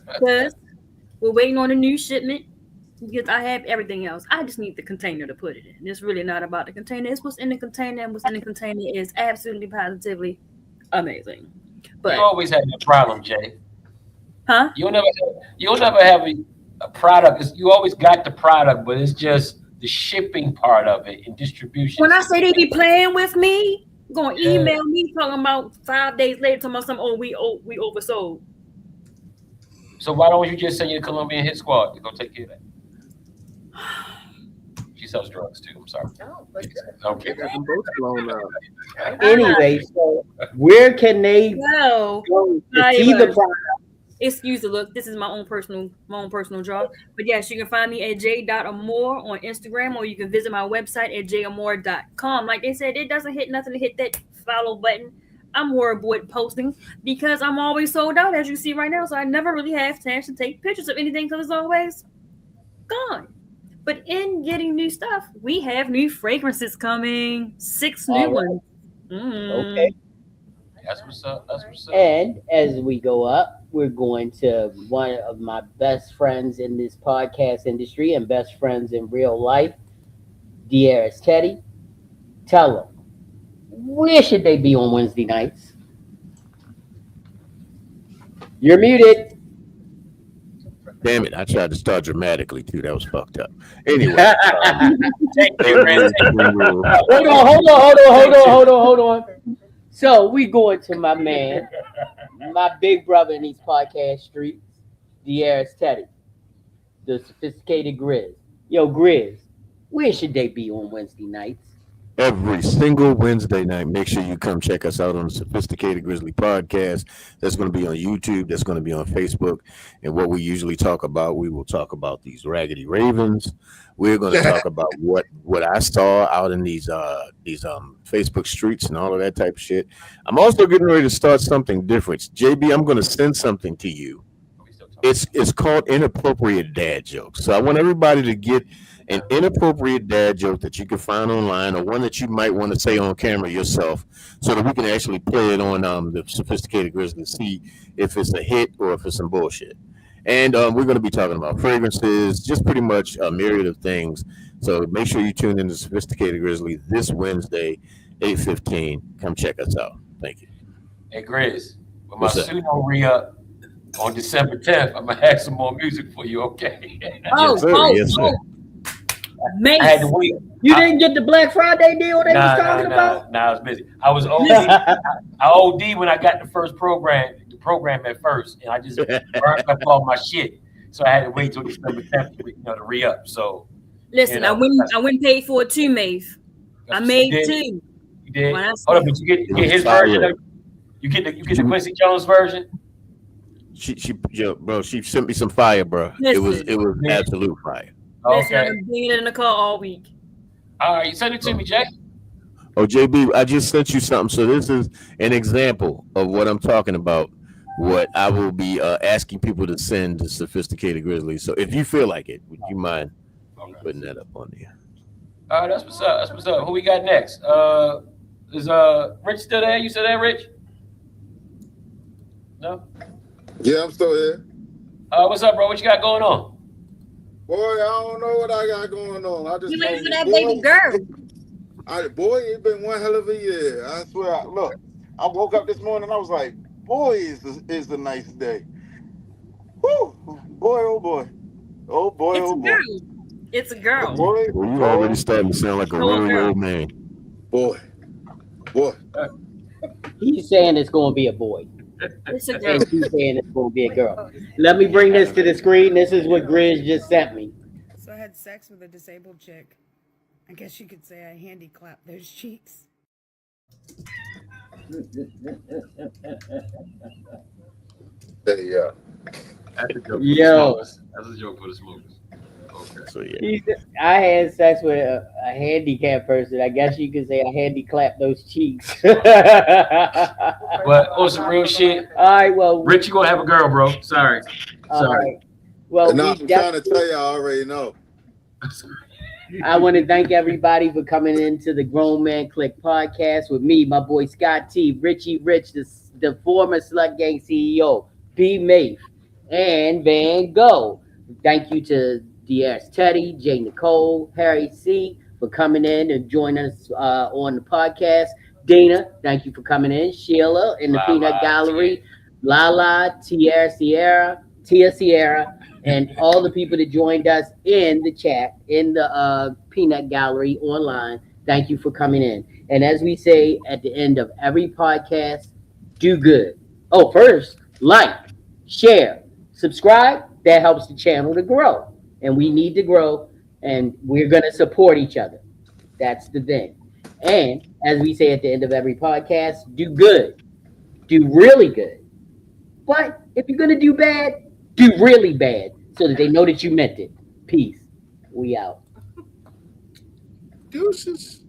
Because we're waiting on a new shipment. Because I have everything else. I just need the container to put it in. It's really not about the container. It's what's in the container. And what's in the container is absolutely positively amazing. But You always have that problem, Jay. huh? You'll never have a product. You always got the product, but it's just the shipping part of it and distribution. When I say they be playing with me, gonna email me talking about 5 days later talking about something. We oversold. So why don't you just send your Colombian hit squad to go take care of that? She sells drugs too. I'm sorry. Okay. Anyway, so where can they go to see the product? Excuse the look. This is my own personal draw. But yes, you can find me at j.amore on Instagram, or you can visit my website at jamore.com. Like they said, it doesn't hit nothing to hit that follow button. I'm horrible at posting because I'm always sold out, as you see right now. So I never really have time to take pictures of anything because it's always gone. But in getting new stuff, we have new fragrances coming. 6 new ones. Okay. That's what's up. That's what's up. And as we go up, we're going to one of my best friends in this podcast industry and best friends in real life, Dieris Teddy. Tell them, where should they be on Wednesday nights? You're muted. Damn it! I tried to start dramatically too. That was fucked up. Anyway, hold on. So we going to my man, my big brother in these podcast streets, Dieris Teddy, the sophisticated Grizz. Yo, Grizz, where should they be on Wednesday nights? every single Wednesday night, make sure you come check us out on the Sophisticated Grizzly Podcast. That's going to be on YouTube. That's going to be on Facebook. And what we usually talk about, we will talk about these raggedy ravens. We're going to talk about what I saw out in these Facebook streets and all of that type of shit. I'm also getting ready to start something different. JB, I'm going to send something to you. It's called inappropriate dad jokes. So I want everybody to get an inappropriate dad joke that you can find online, or one that you might want to say on camera yourself, so that we can actually play it on the Sophisticated Grizzly and see if it's a hit or if it's some bullshit. And we're going to be talking about fragrances, just pretty much a myriad of things. So make sure you tune in to Sophisticated Grizzly this Wednesday, 8:15. Come check us out. Thank you. Hey, Grizz, when my suit don't re-up on December 10th, I'm going to have some more music for you, okay? Yes, sir. Yes, sir. Mace. I had to wait. You didn't get the Black Friday deal they was talking about? Nah, I was busy. I was OD. I OD when I got the program at first, and I just burned up all my shit. So I had to wait till December 10th to re-up. So listen, I went and paid for it too, Maeve. I made two. You did? Hold up, but you get his version. You get the Quincy Jones version. She sent me some fire, bro. Listen. It was absolute fire. Listen, I've been being in the car all week. All right, send it to me, Jay. Oh, JB, I just sent you something. So this is an example of what I'm talking about, what I will be asking people to send to Sophisticated Grizzly. So if you feel like it, would you mind putting that up on there? All right, that's what's up. That's what's up. Who we got next? Is Rich still there? You still there, Rich? No? Yeah, I'm still here. What's up, bro? What you got going on? Boy, I don't know what I got going on. I just you waiting for that baby girl. Boy, it's been one hell of a year. I swear. Look, I woke up this morning. I was like, boy, is a nice day. Whew, boy, oh boy, oh boy, it's oh boy. It's a girl. Well, you already starting to sound like a really old man. Boy. He's saying it's going to be a boy. It's a girl. And she's saying it's going to be a girl. Let me bring this to the screen. This is what Grizz just sent me. So I had sex with a disabled chick. I guess you could say I handy clapped those cheeks. Hey, That's a joke for the Yo. smokers. That's a joke for the smokers. Okay. So yeah. I had sex with a handicapped person. I guess you could say I handicapped those cheeks. But on some real shit, All right, well, Rich, you gonna have a girl, bro. Sorry. all Sorry. right. Well, No, we I'm trying to definitely, tell you, I already know. I want to thank everybody for coming into the Grown Man Click podcast with me, my boy Scott T, Richie Rich, the former Slut Gang CEO, B. Mafe, and Van Gogh. Thank you to Diaz Teddy, J. Nicole, Harry C. for coming in and joining us on the podcast. Dana, thank you for coming in. Sheila in the Peanut Gallery. Lala, Tia Sierra, and all the people that joined us in the chat, in the Peanut Gallery online. Thank you for coming in. And as we say at the end of every podcast, do good. Oh, first, like, share, subscribe. That helps the channel to grow. And we need to grow, and we're going to support each other. That's the thing. And as we say at the end of every podcast, do good. Do really good. But if you're going to do bad, do really bad so that they know that you meant it. Peace. We out. Deuces.